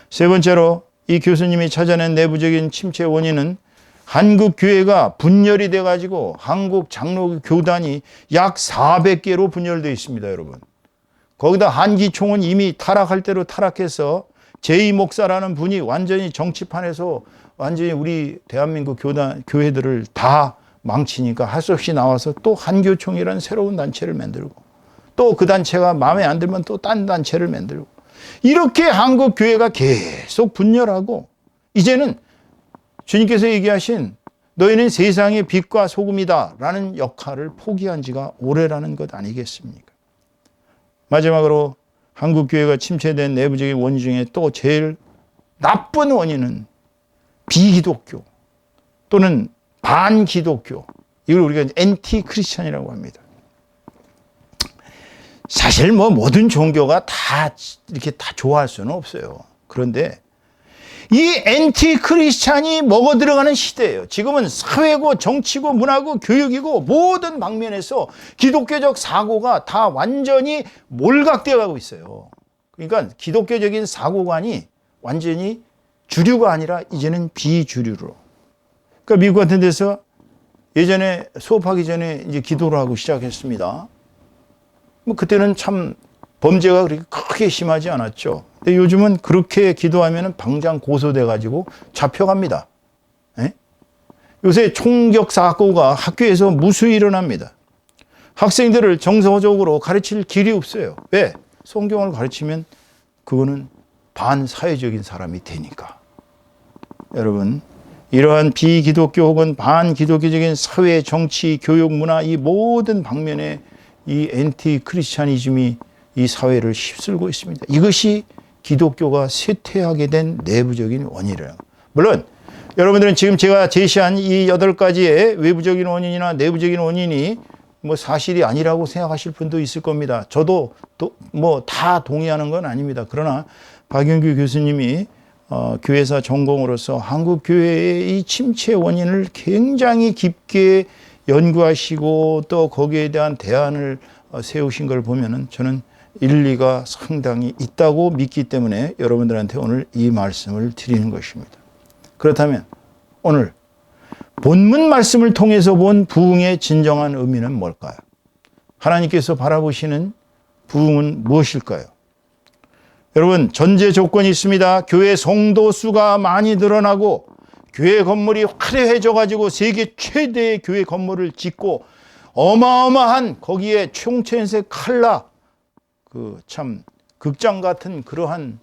[SPEAKER 1] 세 번째로 이 교수님이 찾아낸 내부적인 침체 원인은 한국 교회가 분열이 돼가지고 한국 장로 교단이 약 400개로 분열되어 있습니다, 여러분. 거기다 한기총은 이미 타락할 대로 타락해서 제2 목사라는 분이 완전히 정치판에서 완전히 우리 대한민국 교회들을 다 망치니까 할 수 없이 나와서 또 한교총이라는 새로운 단체를 만들고 또 그 단체가 마음에 안 들면 또 딴 단체를 만들고 이렇게 한국 교회가 계속 분열하고 이제는 주님께서 얘기하신 너희는 세상의 빛과 소금이다 라는 역할을 포기한 지가 오래라는 것 아니겠습니까? 마지막으로 한국 교회가 침체된 내부적인 원인 중에 또 제일 나쁜 원인은 비기독교 또는 반기독교, 이걸 우리가 엔티 크리스찬이라고 합니다. 사실 모든 종교가 다 이렇게 다 좋아할 수는 없어요. 그런데 이 엔티 크리스찬이 먹어 들어가는 시대예요. 지금은 사회고 정치고 문화고 교육이고 모든 방면에서 기독교적 사고가 다 완전히 몰각되어 가고 있어요. 그러니까 기독교적인 사고관이 완전히 주류가 아니라 이제는 비주류로. 그러니까 미국 같은 데서 예전에 수업하기 전에 이제 기도를 하고 시작했습니다. 그때는 참 범죄가 그렇게 크게 심하지 않았죠. 근데 요즘은 그렇게 기도하면 당장 고소돼가지고 잡혀갑니다. 에? 요새 총격 사고가 학교에서 무수히 일어납니다. 학생들을 정서적으로 가르칠 길이 없어요. 왜? 성경을 가르치면 그거는 반사회적인 사람이 되니까. 여러분, 이러한 비기독교 혹은 반기독교적인 사회, 정치, 교육, 문화 이 모든 방면에 이 엔티 크리스찬이즘이 이 사회를 휩쓸고 있습니다. 이것이 기독교가 쇠퇴하게 된 내부적인 원인이에요. 물론 여러분들은 지금 제가 제시한 이 8가지의 외부적인 원인이나 내부적인 원인이 사실이 아니라고 생각하실 분도 있을 겁니다. 저도 다 동의하는 건 아닙니다. 그러나 박영규 교수님이 교회사 전공으로서 한국 교회의 이 침체 원인을 굉장히 깊게 연구하시고 또 거기에 대한 대안을 세우신 걸 보면은 저는 일리가 상당히 있다고 믿기 때문에 여러분들한테 오늘 이 말씀을 드리는 것입니다. 그렇다면 오늘 본문 말씀을 통해서 본 부흥의 진정한 의미는 뭘까요? 하나님께서 바라보시는 부흥은 무엇일까요? 여러분, 전제 조건이 있습니다. 교회 성도 수가 많이 늘어나고 교회 건물이 화려해져 가지고 세계 최대의 교회 건물을 짓고 어마어마한 거기에 총천색 칼라 참 극장 같은 그러한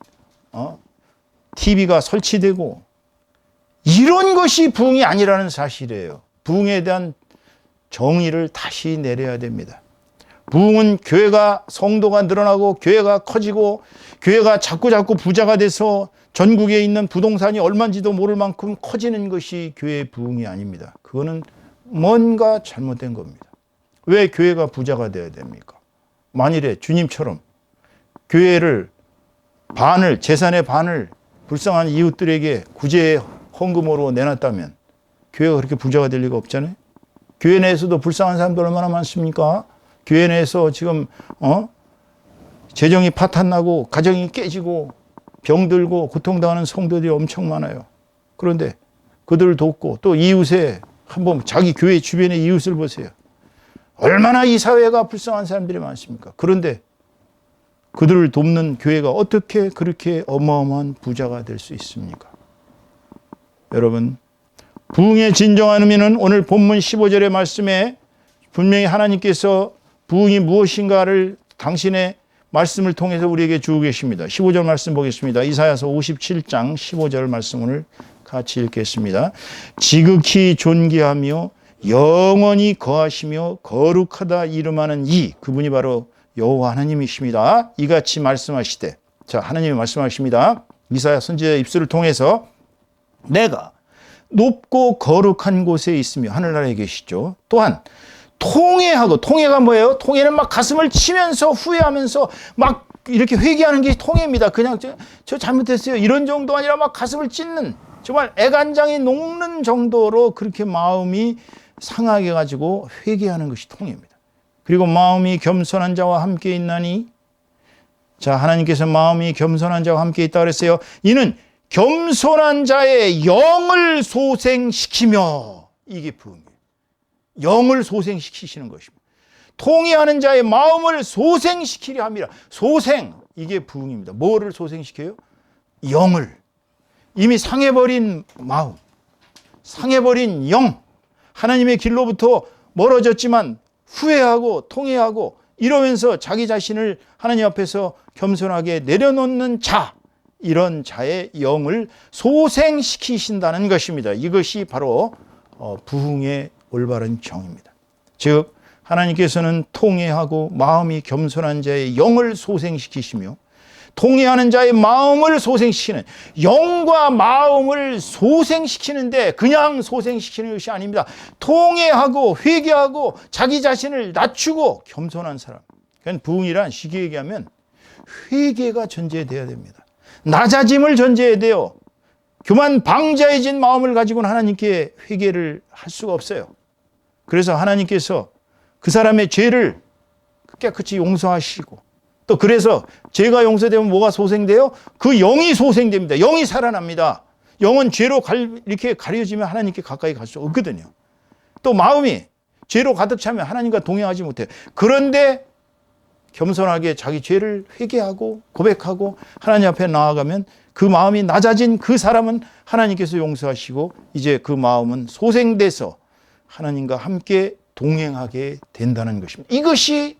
[SPEAKER 1] TV가 설치되고 이런 것이 부흥이 아니라는 사실이에요. 부흥에 대한 정의를 다시 내려야 됩니다. 부흥은 교회가 성도가 늘어나고 교회가 커지고 교회가 자꾸 부자가 돼서 전국에 있는 부동산이 얼마인지도 모를 만큼 커지는 것이 교회의 부흥이 아닙니다. 그거는 뭔가 잘못된 겁니다. 왜 교회가 부자가 되어야 됩니까? 만일에 주님처럼 교회를 재산의 반을 불쌍한 이웃들에게 구제 헌금으로 내놨다면 교회가 그렇게 부자가 될 리가 없잖아요. 교회 내에서도 불쌍한 사람들 얼마나 많습니까? 교회 내에서 지금 재정이 파탄나고 가정이 깨지고 병들고 고통당하는 성도들이 엄청 많아요. 그런데 그들을 돕고 또 이웃에 한번 자기 교회 주변의 이웃을 보세요. 얼마나 이 사회가 불쌍한 사람들이 많습니까? 그런데 그들을 돕는 교회가 어떻게 그렇게 어마어마한 부자가 될 수 있습니까? 여러분, 부흥의 진정한 의미는 오늘 본문 15절의 말씀에 분명히 하나님께서 부흥이 무엇인가를 당신의 말씀을 통해서 우리에게 주고 계십니다. 15절 말씀 보겠습니다. 이사야서 57장 15절 말씀 오늘 같이 읽겠습니다. 지극히 존귀하며 영원히 거하시며 거룩하다 이름하는 그분이 바로 여호와 하나님이십니다. 이같이 말씀하시되, 자, 하나님이 말씀하십니다. 이사야 선지자의 입술을 통해서 내가 높고 거룩한 곳에 있으며 하늘나라에 계시죠. 또한 통회가 뭐예요? 통회는 막 가슴을 치면서 후회하면서 막 이렇게 회개하는 게 통회입니다. 그냥 저 잘못했어요. 이런 정도 아니라 막 가슴을 찢는 정말 애간장이 녹는 정도로 그렇게 마음이 상하게 가지고 회개하는 것이 통회입니다. 그리고 마음이 겸손한 자와 함께 있나니, 자, 하나님께서 마음이 겸손한 자와 함께 있다 그랬어요. 이는 겸손한 자의 영을 소생시키며, 이게 부흥이에요. 영을 소생시키시는 것입니다. 통회하는 자의 마음을 소생시키려 함이라. 소생, 이게 부흥입니다. 뭐를 소생시켜요? 영을. 이미 상해버린 마음, 상해버린 영, 하나님의 길로부터 멀어졌지만 후회하고 통회하고 이러면서 자기 자신을 하나님 앞에서 겸손하게 내려놓는 자, 이런 자의 영을 소생시키신다는 것입니다. 이것이 바로 부흥의 올바른 정의입니다. 즉 하나님께서는 통회하고 마음이 겸손한 자의 영을 소생시키시며 통회하는 자의 마음을 소생시키는, 영과 마음을 소생시키는데 그냥 소생시키는 것이 아닙니다. 통회하고 회개하고 자기 자신을 낮추고 겸손한 사람. 그러니까 부흥이란 쉽게 얘기하면 회개가 전제돼야 됩니다. 낮아짐을 전제해야 돼요. 교만 방자해진 마음을 가지고는 하나님께 회개를 할 수가 없어요. 그래서 하나님께서 그 사람의 죄를 깨끗이 용서하시고, 또 그래서 죄가 용서되면 뭐가 소생돼요? 그 영이 소생됩니다. 영이 살아납니다. 영은 죄로 이렇게 가려지면 하나님께 가까이 갈 수 없거든요. 또 마음이 죄로 가득 차면 하나님과 동행하지 못해요. 그런데 겸손하게 자기 죄를 회개하고 고백하고 하나님 앞에 나아가면 그 마음이 낮아진 그 사람은 하나님께서 용서하시고 이제 그 마음은 소생돼서 하나님과 함께 동행하게 된다는 것입니다. 이것이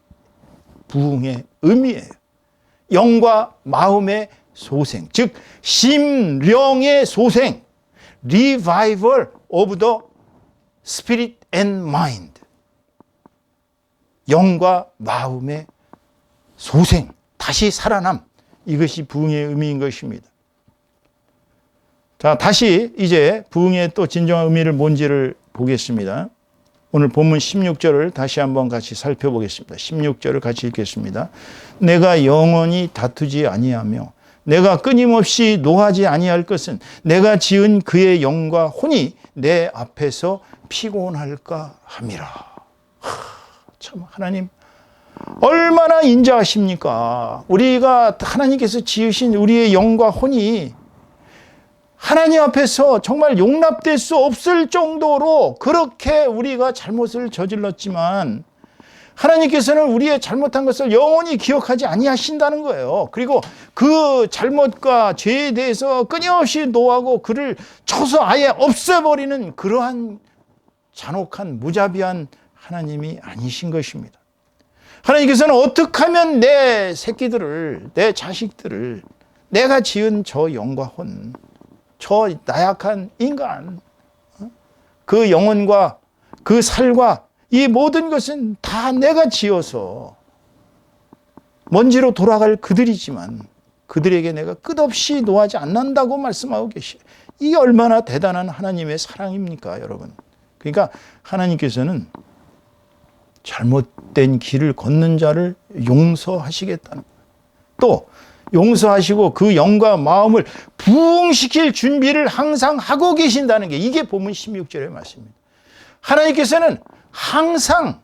[SPEAKER 1] 부흥의 의미예요. 영과 마음의 소생, 즉 심령의 소생, Revival of the Spirit and Mind. 영과 마음의 소생, 다시 살아남, 이것이 부흥의 의미인 것입니다. 자, 다시 이제 부흥의 또 진정한 의미를 뭔지를 보겠습니다. 오늘 본문 16절을 다시 한번 같이 살펴보겠습니다. 16절을 같이 읽겠습니다. 내가 영원히 다투지 아니하며 내가 끊임없이 노하지 아니할 것은 내가 지은 그의 영과 혼이 내 앞에서 피곤할까 함이라. 참 하나님 얼마나 인자하십니까? 우리가 하나님께서 지으신 우리의 영과 혼이 하나님 앞에서 정말 용납될 수 없을 정도로 그렇게 우리가 잘못을 저질렀지만 하나님께서는 우리의 잘못한 것을 영원히 기억하지 아니하신다는 거예요. 그리고 그 잘못과 죄에 대해서 끊임없이 노하고 그를 쳐서 아예 없애버리는 그러한 잔혹한 무자비한 하나님이 아니신 것입니다. 하나님께서는 어떻게 하면 내 새끼들을, 내 자식들을, 내가 지은 저 영과 혼, 저 나약한 인간, 그 영혼과 그 살과 이 모든 것은 다 내가 지어서 먼지로 돌아갈 그들이지만 그들에게 내가 끝없이 노하지 않는다고 말씀하고 계시요. 이게 얼마나 대단한 하나님의 사랑입니까, 여러분? 그러니까 하나님께서는 잘못된 길을 걷는 자를 용서하시겠다는 거예요. 또 용서하시고 그 영과 마음을 부흥시킬 준비를 항상 하고 계신다는 게 이게 본문 16절의 말씀입니다. 하나님께서는 항상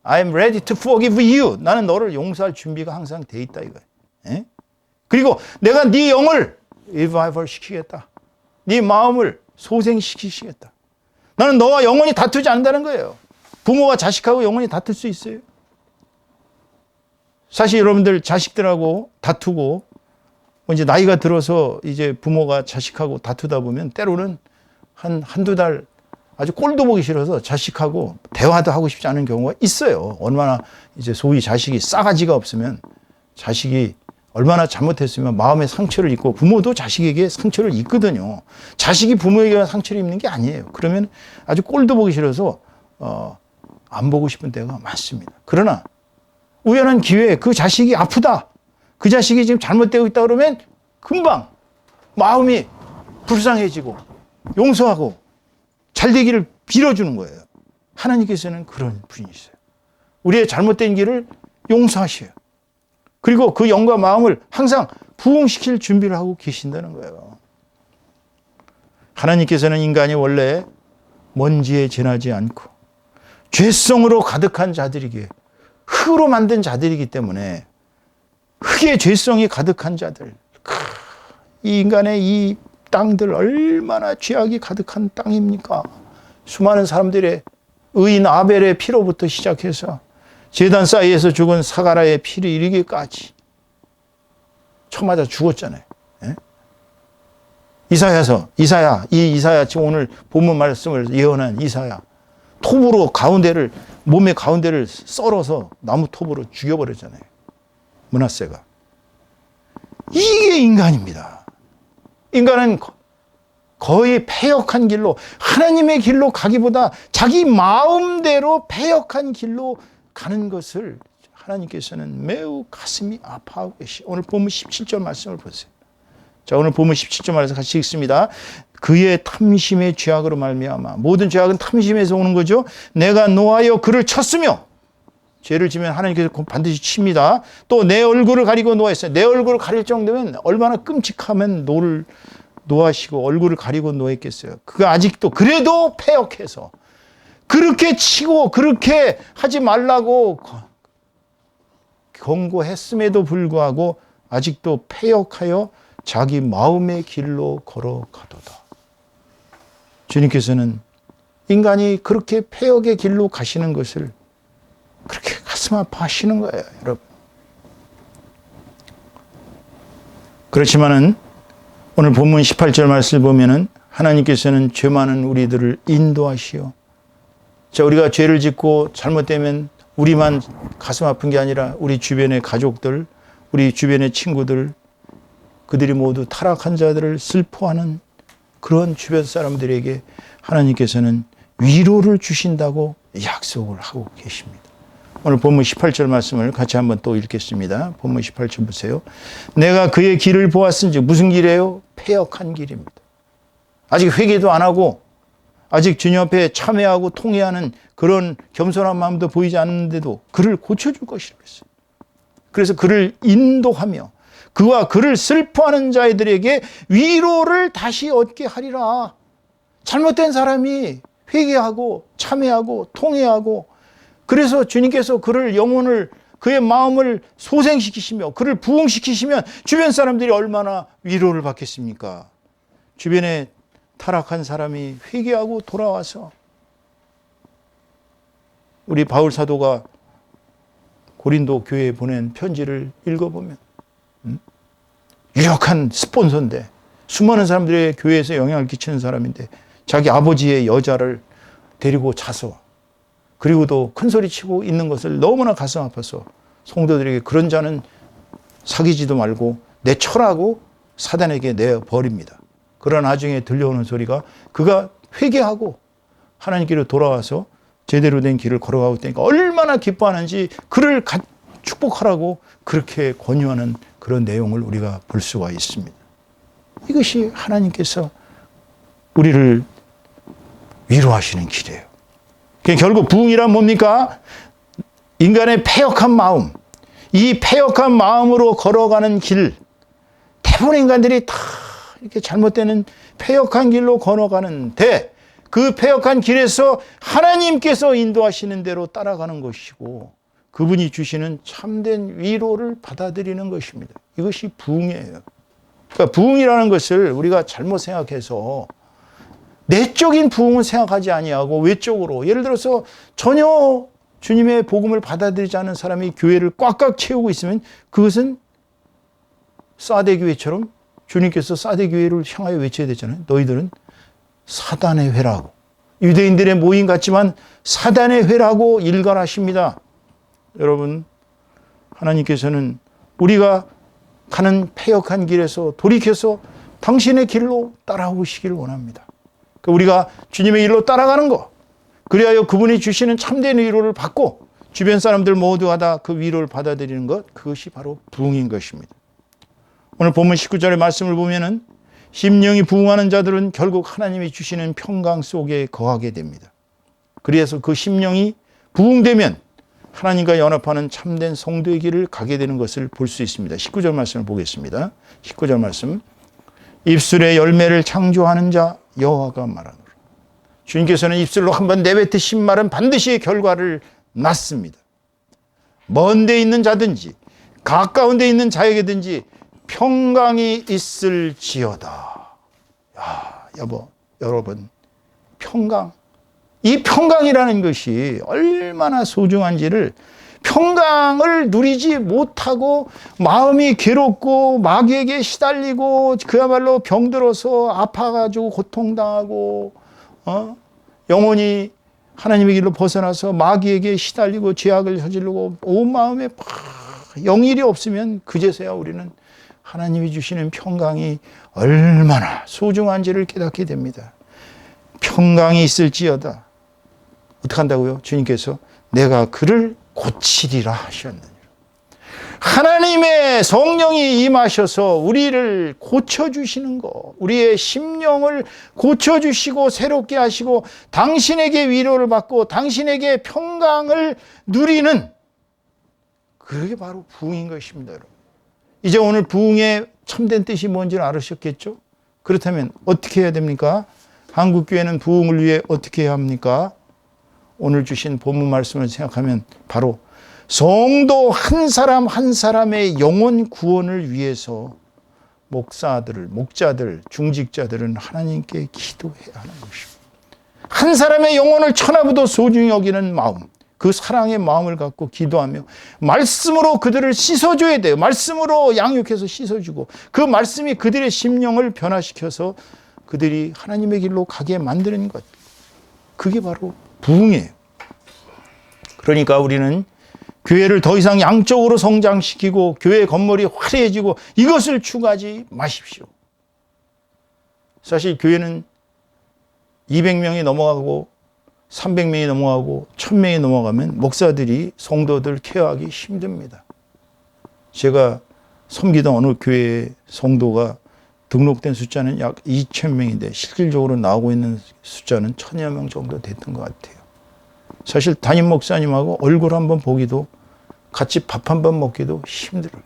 [SPEAKER 1] I'm ready to forgive you. 나는 너를 용서할 준비가 항상 돼 있다 이거예요. 예? 그리고 내가 네 영을 revival 시키겠다. 네 마음을 소생시키시겠다. 나는 너와 영원히 다투지 않는다는 거예요. 부모가 자식하고 영원히 다툴 수 있어요? 사실 여러분들 자식들하고 다투고 이제 나이가 들어서 이제 부모가 자식하고 다투다 보면 때로는 한두 달 아주 꼴도 보기 싫어서 자식하고 대화도 하고 싶지 않은 경우가 있어요. 얼마나 이제 소위 자식이 싸가지가 없으면 자식이 얼마나 잘못했으면 마음에 상처를 입고 부모도 자식에게 상처를 입거든요. 자식이 부모에게 상처를 입는 게 아니에요. 그러면 아주 꼴도 보기 싫어서 안 보고 싶은 때가 많습니다. 그러나 우연한 기회에 그 자식이 아프다. 그 자식이 지금 잘못되고 있다 그러면 금방 마음이 불쌍해지고 용서하고 잘 되기를 빌어주는 거예요. 하나님께서는 그런 분이세요. 우리의 잘못된 길을 용서하셔요. 그리고 그 영과 마음을 항상 부흥시킬 준비를 하고 계신다는 거예요. 하나님께서는 인간이 원래 먼지에 지나지 않고 죄성으로 가득한 자들이기에 흙으로 만든 자들이기 때문에 흙의 죄성이 가득한 자들, 이 인간의 이 땅들 얼마나 죄악이 가득한 땅입니까? 수많은 사람들의 의인 아벨의 피로부터 시작해서 제단 사이에서 죽은 사가라의 피를 이르기까지 쳐맞아 죽었잖아요. 예? 이사야 지금 오늘 본문 말씀을 예언한 이사야 톱으로 몸의 가운데를 썰어서 나무 톱으로 죽여버렸잖아요. 므낫세가. 이게 인간입니다. 인간은 거의 패역한 길로, 하나님의 길로 가기보다 자기 마음대로 패역한 길로 가는 것을 하나님께서는 매우 가슴이 아파하고 계시오. 오늘 본문 17절 말씀을 보세요. 자, 오늘 본문 17절 말씀 같이 읽습니다. 그의 탐심의 죄악으로 말미암아, 모든 죄악은 탐심에서 오는 거죠. 내가 노하여 그를 쳤으며, 죄를 지면 하나님께서 반드시 칩니다. 또 내 얼굴을 가리고 노했어요. 내 얼굴을 가릴 정도면 얼마나 끔찍하면 노하시고 얼굴을 가리고 노했겠어요. 그가 아직도 그래도 패역해서 그렇게 치고 그렇게 하지 말라고 경고했음에도 불구하고 아직도 패역하여 자기 마음의 길로 걸어가도다. 주님께서는 인간이 그렇게 패역의 길로 가시는 것을 그렇게 가슴 아파하시는 거예요, 여러분. 그렇지만은 오늘 본문 18절 말씀을 보면은 하나님께서는 죄 많은 우리들을 인도하시오. 자, 우리가 죄를 짓고 잘못되면 우리만 가슴 아픈 게 아니라 우리 주변의 가족들, 우리 주변의 친구들, 그들이 모두 타락한 자들을 슬퍼하는 그런 주변 사람들에게 하나님께서는 위로를 주신다고 약속을 하고 계십니다. 오늘 본문 18절 말씀을 같이 한번 또 읽겠습니다. 본문 18절 보세요. 내가 그의 길을 보았은지, 무슨 길이에요? 패역한 길입니다. 아직 회개도 안 하고 아직 주님 앞에 참회하고 통회하는 그런 겸손한 마음도 보이지 않는데도 그를 고쳐줄 것이라고 했어요. 그래서 그를 인도하며 그와 그를 슬퍼하는 자들에게 위로를 다시 얻게 하리라. 잘못된 사람이 회개하고 참회하고 통회하고, 그래서 주님께서 그를 영혼을, 그의 마음을 소생시키시며 그를 부흥시키시면 주변 사람들이 얼마나 위로를 받겠습니까? 주변에 타락한 사람이 회개하고 돌아와서 우리 바울 사도가 고린도 교회에 보낸 편지를 읽어보면 유력한 스폰서인데 수많은 사람들의 교회에서 영향을 끼치는 사람인데 자기 아버지의 여자를 데리고 자서 그리고도 큰소리치고 있는 것을 너무나 가슴 아파서 성도들에게 그런 자는 사귀지도 말고 내쳐라고 사단에게 내버립니다. 그러나 나중에 들려오는 소리가 그가 회개하고 하나님께로 돌아와서 제대로 된 길을 걸어가고 있다니까 얼마나 기뻐하는지 그를 축복하라고 그렇게 권유하는 그런 내용을 우리가 볼 수가 있습니다. 이것이 하나님께서 우리를 위로하시는 길이에요. 결국 부흥이란 뭡니까? 인간의 패역한 마음, 이 패역한 마음으로 걸어가는 길, 대부분의 인간들이 다 이렇게 잘못되는 패역한 길로 걸어가는데 그 패역한 길에서 하나님께서 인도하시는 대로 따라가는 것이고 그분이 주시는 참된 위로를 받아들이는 것입니다. 이것이 부흥이에요. 그러니까 부흥이라는 것을 우리가 잘못 생각해서 내적인 부흥은 생각하지 아니하고 외적으로 예를 들어서 전혀 주님의 복음을 받아들이지 않은 사람이 교회를 꽉꽉 채우고 있으면 그것은 사대 교회처럼 주님께서 사대 교회를 향하여 외쳐야 되잖아요. 너희들은 사단의 회라고 유대인들의 모임 같지만 사단의 회라고 일갈하십니다. 여러분 하나님께서는 우리가 가는 패역한 길에서 돌이켜서 당신의 길로 따라오시기를 원합니다. 우리가 주님의 길로 따라가는 것 그리하여 그분이 주시는 참된 위로를 받고 주변 사람들 모두가 다 그 위로를 받아들이는 것 그것이 바로 부흥인 것입니다. 오늘 본문 19절의 말씀을 보면은 심령이 부흥하는 자들은 결국 하나님이 주시는 평강 속에 거하게 됩니다. 그래서 그 심령이 부흥되면 하나님과 연합하는 참된 성도의 길을 가게 되는 것을 볼 수 있습니다. 19절 말씀을 보겠습니다. 19절 말씀. 입술의 열매를 창조하는 자 여호와가 말하노라. 주님께서는 입술로 한번 내뱉으신 말은 반드시 결과를 낳습니다. 먼 데 있는 자든지 가까운 데 있는 자에게든지 평강이 있을지어다. 여러분 평강 이 평강이라는 것이 얼마나 소중한지를 평강을 누리지 못하고 마음이 괴롭고 마귀에게 시달리고 그야말로 병들어서 아파가지고 고통당하고 영혼이 하나님의 길로 벗어나서 마귀에게 시달리고 죄악을 저지르고 온 마음에 영일이 없으면 그제서야 우리는 하나님이 주시는 평강이 얼마나 소중한지를 깨닫게 됩니다. 평강이 있을지어다. 어떻게 한다고요? 주님께서 내가 그를 고치리라 하셨느니라. 하나님의 성령이 임하셔서 우리를 고쳐주시는 것, 우리의 심령을 고쳐주시고 새롭게 하시고 당신에게 위로를 받고 당신에게 평강을 누리는 그게 바로 부흥인 것입니다. 여러분. 이제 오늘 부흥의 참된 뜻이 뭔지를 알으셨겠죠? 그렇다면 어떻게 해야 됩니까? 한국교회는 부흥을 위해 어떻게 해야 합니까? 오늘 주신 본문 말씀을 생각하면 바로 성도 한 사람 한 사람의 영혼 구원을 위해서 목자들, 중직자들은 하나님께 기도해야 하는 것입니다. 한 사람의 영혼을 천하보다 소중히 여기는 마음, 그 사랑의 마음을 갖고 기도하며 말씀으로 그들을 씻어줘야 돼요. 말씀으로 양육해서 씻어주고 그 말씀이 그들의 심령을 변화시켜서 그들이 하나님의 길로 가게 만드는 것. 그게 바로 부흥이에요. 그러니까 우리는 교회를 더 이상 양적으로 성장시키고 교회 건물이 화려해지고 이것을 추구하지 마십시오. 사실 교회는 200명이 넘어가고 300명이 넘어가고 1000명이 넘어가면 목사들이 성도들 케어하기 힘듭니다. 제가 섬기던 어느 교회의 성도가 등록된 숫자는 약 2000명인데 실질적으로 나오고 있는 숫자는 1000여 명 정도 됐던 것 같아요. 사실 담임 목사님하고 얼굴 한번 보기도 같이 밥 한 번 먹기도 힘들어요.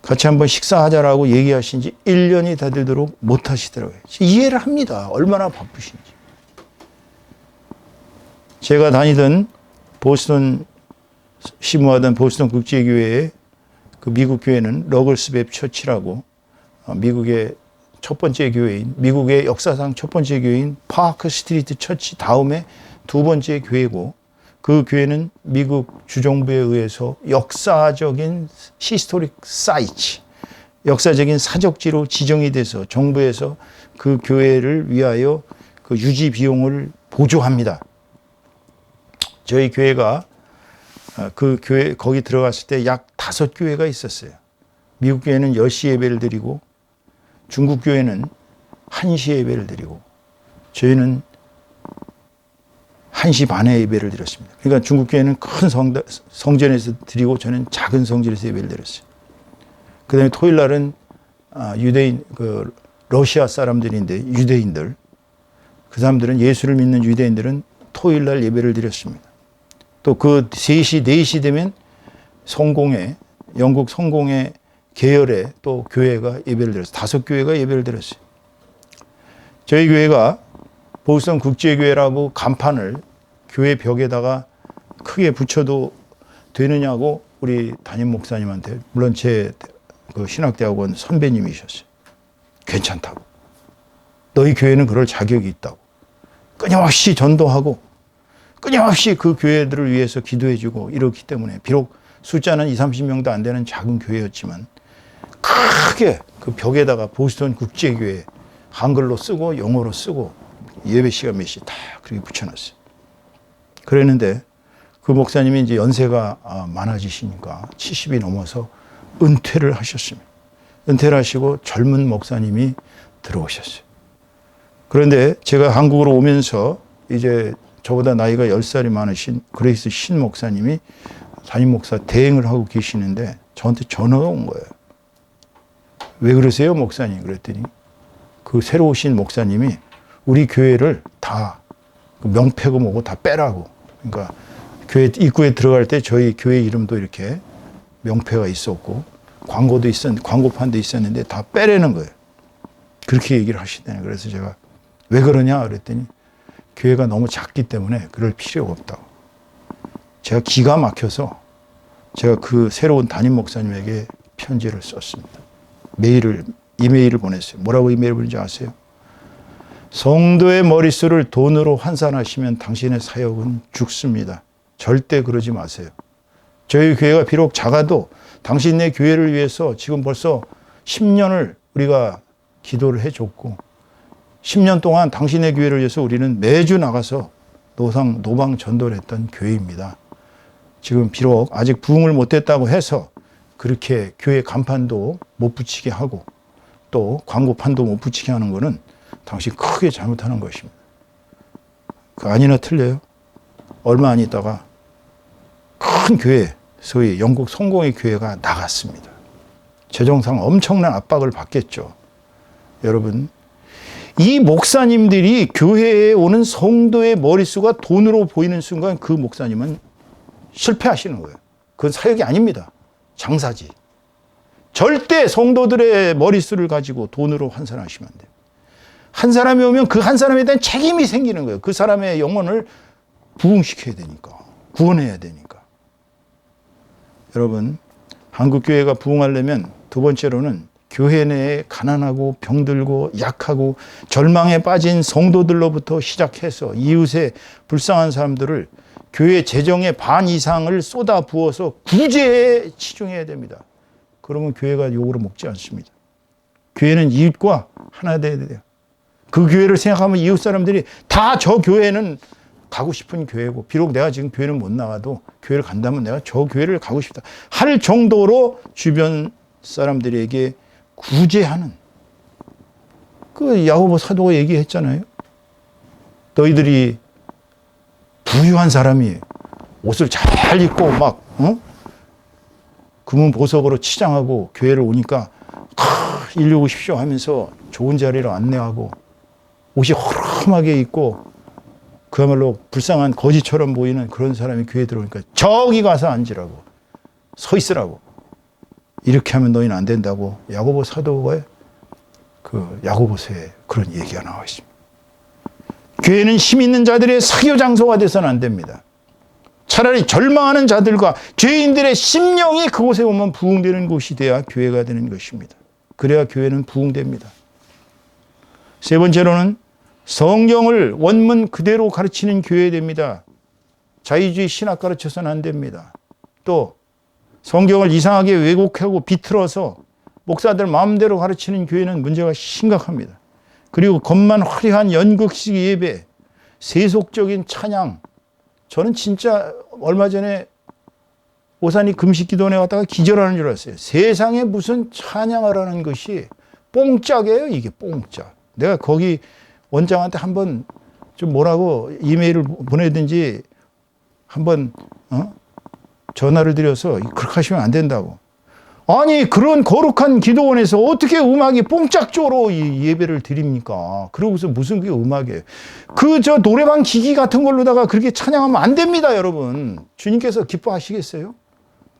[SPEAKER 1] 같이 한번 식사하자라고 얘기하신 지 1년이 다 되도록 못 하시더라고요. 이해를 합니다. 얼마나 바쁘신지. 제가 다니던 보스턴 시무하던 보스턴 국제교회의 그 미국 교회는 러글스웹 처치라고 미국의 첫 번째 교회인, 미국의 역사상 첫 번째 교회인 파크 스트리트 처치 다음에 두 번째 교회고, 그 교회는 미국 주정부에 의해서 역사적인 히스토릭 사이트, 역사적인 사적지로 지정이 돼서 정부에서 그 교회를 위하여 그 유지 비용을 보조합니다. 저희 교회가 그 교회 거기 들어갔을 때 약 5교회가 있었어요. 미국 교회는 10시 예배를 드리고, 중국 교회는 1시 예배를 드리고, 저희는 1시 반에 예배를 드렸습니다. 그러니까 중국 교회는 큰 성전에서 드리고, 저는 작은 성전에서 예배를 드렸어요. 그 다음에 토요일 날은 유대인, 러시아 사람들인데, 유대인들, 그 사람들은, 예수를 믿는 유대인들은 토요일 날 예배를 드렸습니다. 또 그 3시, 4시 되면 성공회, 영국 성공회 계열에 또 교회가 예배를 드렸어요. 5교회가 예배를 드렸어요. 저희 교회가 보스턴 국제교회라고 간판을 교회 벽에다가 크게 붙여도 되느냐고 우리 담임 목사님한테, 물론 제 그 신학대학원 선배님이셨어요. 괜찮다고. 너희 교회는 그럴 자격이 있다고. 끊임없이 전도하고 끊임없이 그 교회들을 위해서 기도해주고 이렇기 때문에, 비록 숫자는 20, 30명도 안 되는 작은 교회였지만 크게 그 벽에다가 보스턴 국제교회 한글로 쓰고 영어로 쓰고 예배 시간 몇 시 다 그렇게 붙여놨어요. 그랬는데 그 목사님이 이제 연세가 많아지시니까 70이 넘어서 은퇴를 하셨습니다. 은퇴를 하시고 젊은 목사님이 들어오셨어요. 그런데 제가 한국으로 오면서 이제 저보다 나이가 10살이 많으신 그레이스 신 목사님이 담임 목사 대행을 하고 계시는데 저한테 전화가 온 거예요. 왜 그러세요, 목사님? 그랬더니 그 새로 오신 목사님이 우리 교회를 다 명패고 뭐고 다 빼라고. 그러니까 교회 입구에 들어갈 때 저희 교회 이름도 이렇게 명패가 있었고 광고판도 있었는데 다 빼라는 거예요. 그렇게 얘기를 하시더니, 그래서 제가 왜 그러냐 그랬더니 교회가 너무 작기 때문에 그럴 필요가 없다고. 제가 기가 막혀서 제가 그 새로운 담임 목사님에게 편지를 썼습니다. 이메일을 보냈어요. 뭐라고 이메일을 보낸지 아세요? 성도의 머릿수를 돈으로 환산하시면 당신의 사역은 죽습니다. 절대 그러지 마세요. 저희 교회가 비록 작아도 당신네 교회를 위해서 지금 벌써 10년을 우리가 기도를 해줬고, 10년 동안 당신의 교회를 위해서 우리는 매주 나가서 노방 전도를 했던 교회입니다. 지금 비록 아직 부흥을 못했다고 해서 그렇게 교회 간판도 못 붙이게 하고 또 광고판도 못 붙이게 하는 것은 당신 크게 잘못하는 것입니다. 그 아니나 틀려요. 얼마 안 있다가 큰 교회, 소위 영국 성공의 교회가 나갔습니다. 재정상 엄청난 압박을 받겠죠. 여러분, 이 목사님들이 교회에 오는 성도의 머릿수가 돈으로 보이는 순간 그 목사님은 실패하시는 거예요. 그건 사역이 아닙니다. 장사지. 절대 성도들의 머릿수를 가지고 돈으로 환산하시면 안 돼요. 한 사람이 오면 그 한 사람에 대한 책임이 생기는 거예요. 그 사람의 영혼을 부흥시켜야 되니까, 구원해야 되니까. 여러분, 한국교회가 부흥하려면 두 번째로는 교회 내에 가난하고 병들고 약하고 절망에 빠진 성도들로부터 시작해서 이웃의 불쌍한 사람들을 교회 재정의 반 이상을 쏟아 부어서 구제에 치중해야 됩니다. 그러면 교회가 욕으로 먹지 않습니다. 교회는 이웃과 하나 돼야 돼요. 그 교회를 생각하면 이웃 사람들이 다 저 교회는 가고 싶은 교회고, 비록 내가 지금 교회는 못 나가도 교회를 간다면 내가 저 교회를 가고 싶다 할 정도로 주변 사람들에게 구제하는, 그 야고보 사도가 얘기했잖아요. 너희들이 부유한 사람이 옷을 잘 입고 막 금은 보석으로 치장하고 교회를 오니까 일리 오십시오 하면서 좋은 자리로 안내하고 옷이 허름하게 입고 그야말로 불쌍한 거지처럼 보이는 그런 사람이 교회에 들어오니까 저기 가서 앉으라고, 서 있으라고, 이렇게 하면 너희는 안 된다고 야고보 사도의 그 야고보서에 그런 얘기가 나와 있습니다. 교회는 힘 있는 자들의 사교 장소가 돼서는 안 됩니다. 차라리 절망하는 자들과 죄인들의 심령이 그곳에 오면 부흥되는 곳이 돼야 교회가 되는 것입니다. 그래야 교회는 부흥됩니다. 세 번째로는 성경을 원문 그대로 가르치는 교회 됩니다. 자유주의 신학 가르쳐서는 안 됩니다. 또 성경을 이상하게 왜곡하고 비틀어서 목사들 마음대로 가르치는 교회는 문제가 심각합니다. 그리고 겉만 화려한 연극식 예배, 세속적인 찬양. 저는 진짜 얼마 전에 오산이 금식기도원에 갔다가 기절하는 줄 알았어요. 세상에 무슨 찬양을 하는 것이 뽕짝이에요. 이게 뽕짝. 내가 거기 원장한테 한번 좀 뭐라고 이메일을 보내든지 한번 전화를 드려서 그렇게 하시면 안 된다고. 아니 그런 거룩한 기도원에서 어떻게 음악이 뽕짝조로 예배를 드립니까? 그러고서 무슨 그게 음악이에요. 그 저 노래방 기기 같은 걸로다가 그렇게 찬양하면 안 됩니다, 여러분. 주님께서 기뻐하시겠어요?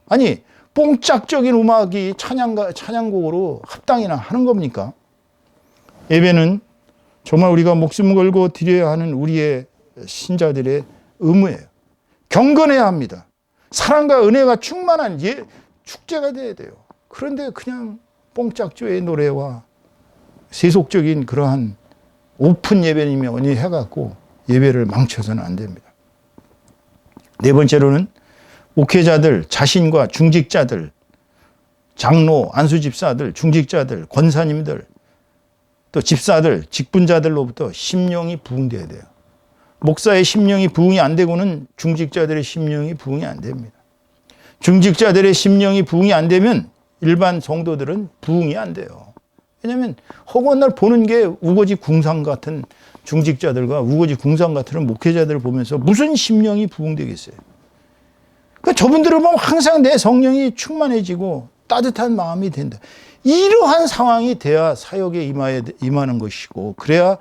[SPEAKER 1] 아니 뽕짝적인 음악이 찬양곡으로 합당이나 하는 겁니까? 예배는 정말 우리가 목숨 걸고 드려야 하는 우리의 신자들의 의무예요. 경건해야 합니다. 사랑과 은혜가 충만한 축제가 돼야 돼요. 그런데 그냥 뽕짝조의 노래와 세속적인 그러한 오픈 예배이며 해갖고 예배를 망쳐서는 안 됩니다. 네 번째로는 목회자들, 자신과 중직자들, 장로, 안수집사들, 중직자들, 권사님들, 또 집사들, 직분자들로부터 심령이 부흥돼야 돼요. 목사의 심령이 부흥이 안 되고는 중직자들의 심령이 부흥이 안 됩니다. 중직자들의 심령이 부흥이 안 되면 일반 성도들은 부흥이 안 돼요. 왜냐하면 허구한 날 보는 게 우거지 궁상 같은 중직자들과 우거지 궁상 같은 목회자들을 보면서 무슨 심령이 부흥되겠어요. 그러니까 저분들을 보면 항상 내 성령이 충만해지고 따뜻한 마음이 된다. 이러한 상황이 돼야 사역에 임하는 것이고, 그래야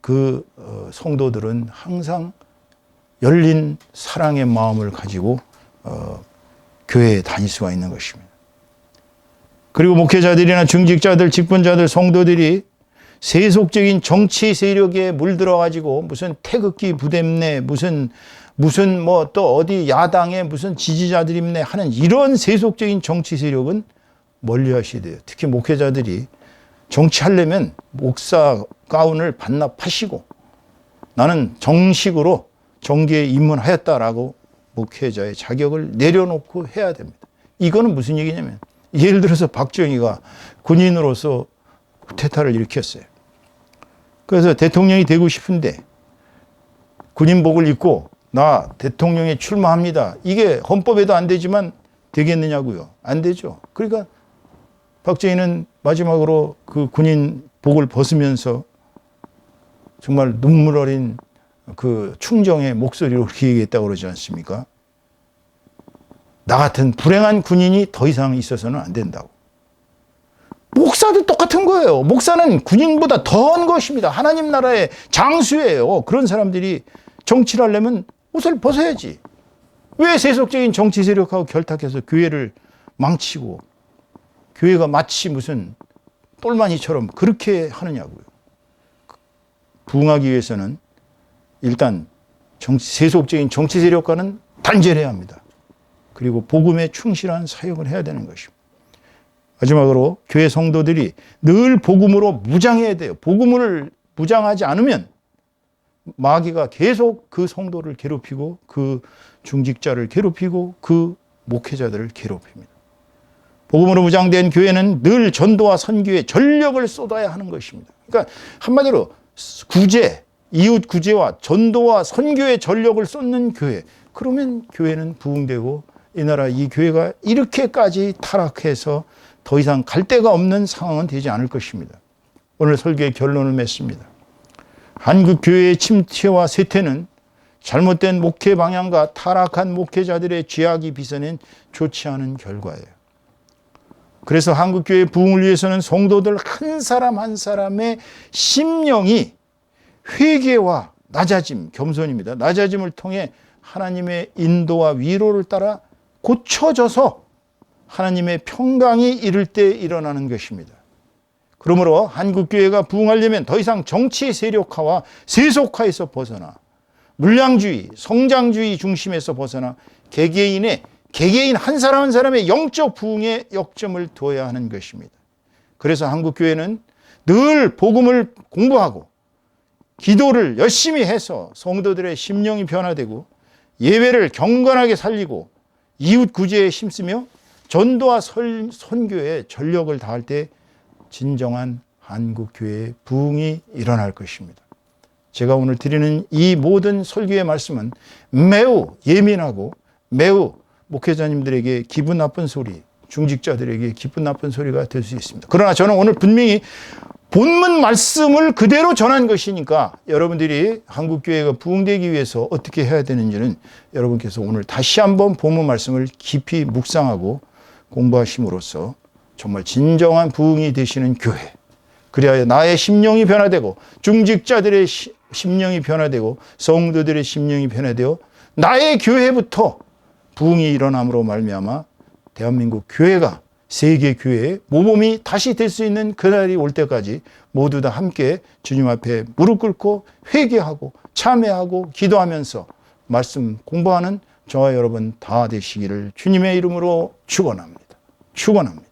[SPEAKER 1] 그 성도들은 항상 열린 사랑의 마음을 가지고 교회에 다닐 수가 있는 것입니다. 그리고 목회자들이나 중직자들, 직분자들, 성도들이 세속적인 정치 세력에 물들어가지고 무슨 태극기 부대입네, 무슨 뭐 또 어디 야당에 무슨 지지자들이 있네 하는 이런 세속적인 정치 세력은 멀리 하셔야 돼요. 특히 목회자들이 정치하려면 목사 가운을 반납하시고 나는 정식으로 정계에 입문하였다라고 목회자의 자격을 내려놓고 해야 됩니다. 이거는 무슨 얘기냐면, 예를 들어서 박정희가 군인으로서 쿠데타를 일으켰어요. 그래서 대통령이 되고 싶은데 군인복을 입고 나 대통령에 출마합니다. 이게 헌법에도 안 되지만 되겠느냐고요. 안 되죠. 그러니까 박정희는 마지막으로 그 군인복을 벗으면서 정말 눈물 어린 그 충정의 목소리로 그렇게 얘기했다고 그러지 않습니까? 나 같은 불행한 군인이 더 이상 있어서는 안 된다고. 목사도 똑같은 거예요. 목사는 군인보다 더한 것입니다. 하나님 나라의 장수예요. 그런 사람들이 정치를 하려면 옷을 벗어야지. 왜 세속적인 정치 세력하고 결탁해서 교회를 망치고 교회가 마치 무슨 똘마니처럼 그렇게 하느냐고요. 부흥하기 위해서는 일단 세속적인 정치 세력과는 단절해야 합니다. 그리고 복음에 충실한 사역을 해야 되는 것입니다. 마지막으로 교회 성도들이 늘 복음으로 무장해야 돼요. 복음을 무장하지 않으면 마귀가 계속 그 성도를 괴롭히고 그 중직자를 괴롭히고 그 목회자들을 괴롭힙니다. 복음으로 무장된 교회는 늘 전도와 선교에 전력을 쏟아야 하는 것입니다. 그러니까 한마디로 구제, 이웃 구제와 전도와 선교에 전력을 쏟는 교회. 그러면 교회는 부흥되고 이 나라 이 교회가 이렇게까지 타락해서 더 이상 갈 데가 없는 상황은 되지 않을 것입니다. 오늘 설교의 결론을 맺습니다. 한국 교회의 침체와 쇠퇴는 잘못된 목회 방향과 타락한 목회자들의 죄악이 빚어낸 좋지 않은 결과예요. 그래서 한국 교회의 부흥을 위해서는 성도들 한 사람 한 사람의 심령이 회개와 낮아짐, 겸손입니다. 낮아짐을 통해 하나님의 인도와 위로를 따라 고쳐져서 하나님의 평강이 이를 때 일어나는 것입니다. 그러므로 한국교회가 부흥하려면 더 이상 정치 세력화와 세속화에서 벗어나 물량주의, 성장주의 중심에서 벗어나 개개인 한 사람 한 사람의 영적 부흥에 역점을 두어야 하는 것입니다. 그래서 한국교회는 늘 복음을 공부하고 기도를 열심히 해서 성도들의 심령이 변화되고 예배를 경건하게 살리고 이웃 구제에 힘쓰며 전도와 선교에 전력을 다할 때 진정한 한국교회의 부흥이 일어날 것입니다. 제가 오늘 드리는 이 모든 설교의 말씀은 매우 예민하고 매우 목회자님들에게 기분 나쁜 소리, 중직자들에게 기분 나쁜 소리가 될 수 있습니다. 그러나 저는 오늘 분명히 본문 말씀을 그대로 전한 것이니까 여러분들이 한국교회가 부흥되기 위해서 어떻게 해야 되는지는 여러분께서 오늘 다시 한번 본문 말씀을 깊이 묵상하고 공부하심으로써 정말 진정한 부흥이 되시는 교회, 그래야 나의 심령이 변화되고 중직자들의 심령이 변화되고 성도들의 심령이 변화되어 나의 교회부터 부흥이 일어남으로 말미암아 대한민국 교회가 세계 교회의 모범이 다시 될 수 있는 그날이 올 때까지 모두 다 함께 주님 앞에 무릎 꿇고 회개하고 참회하고 기도하면서 말씀 공부하는 저와 여러분 다 되시기를 주님의 이름으로 축원합니다. 축원합니다.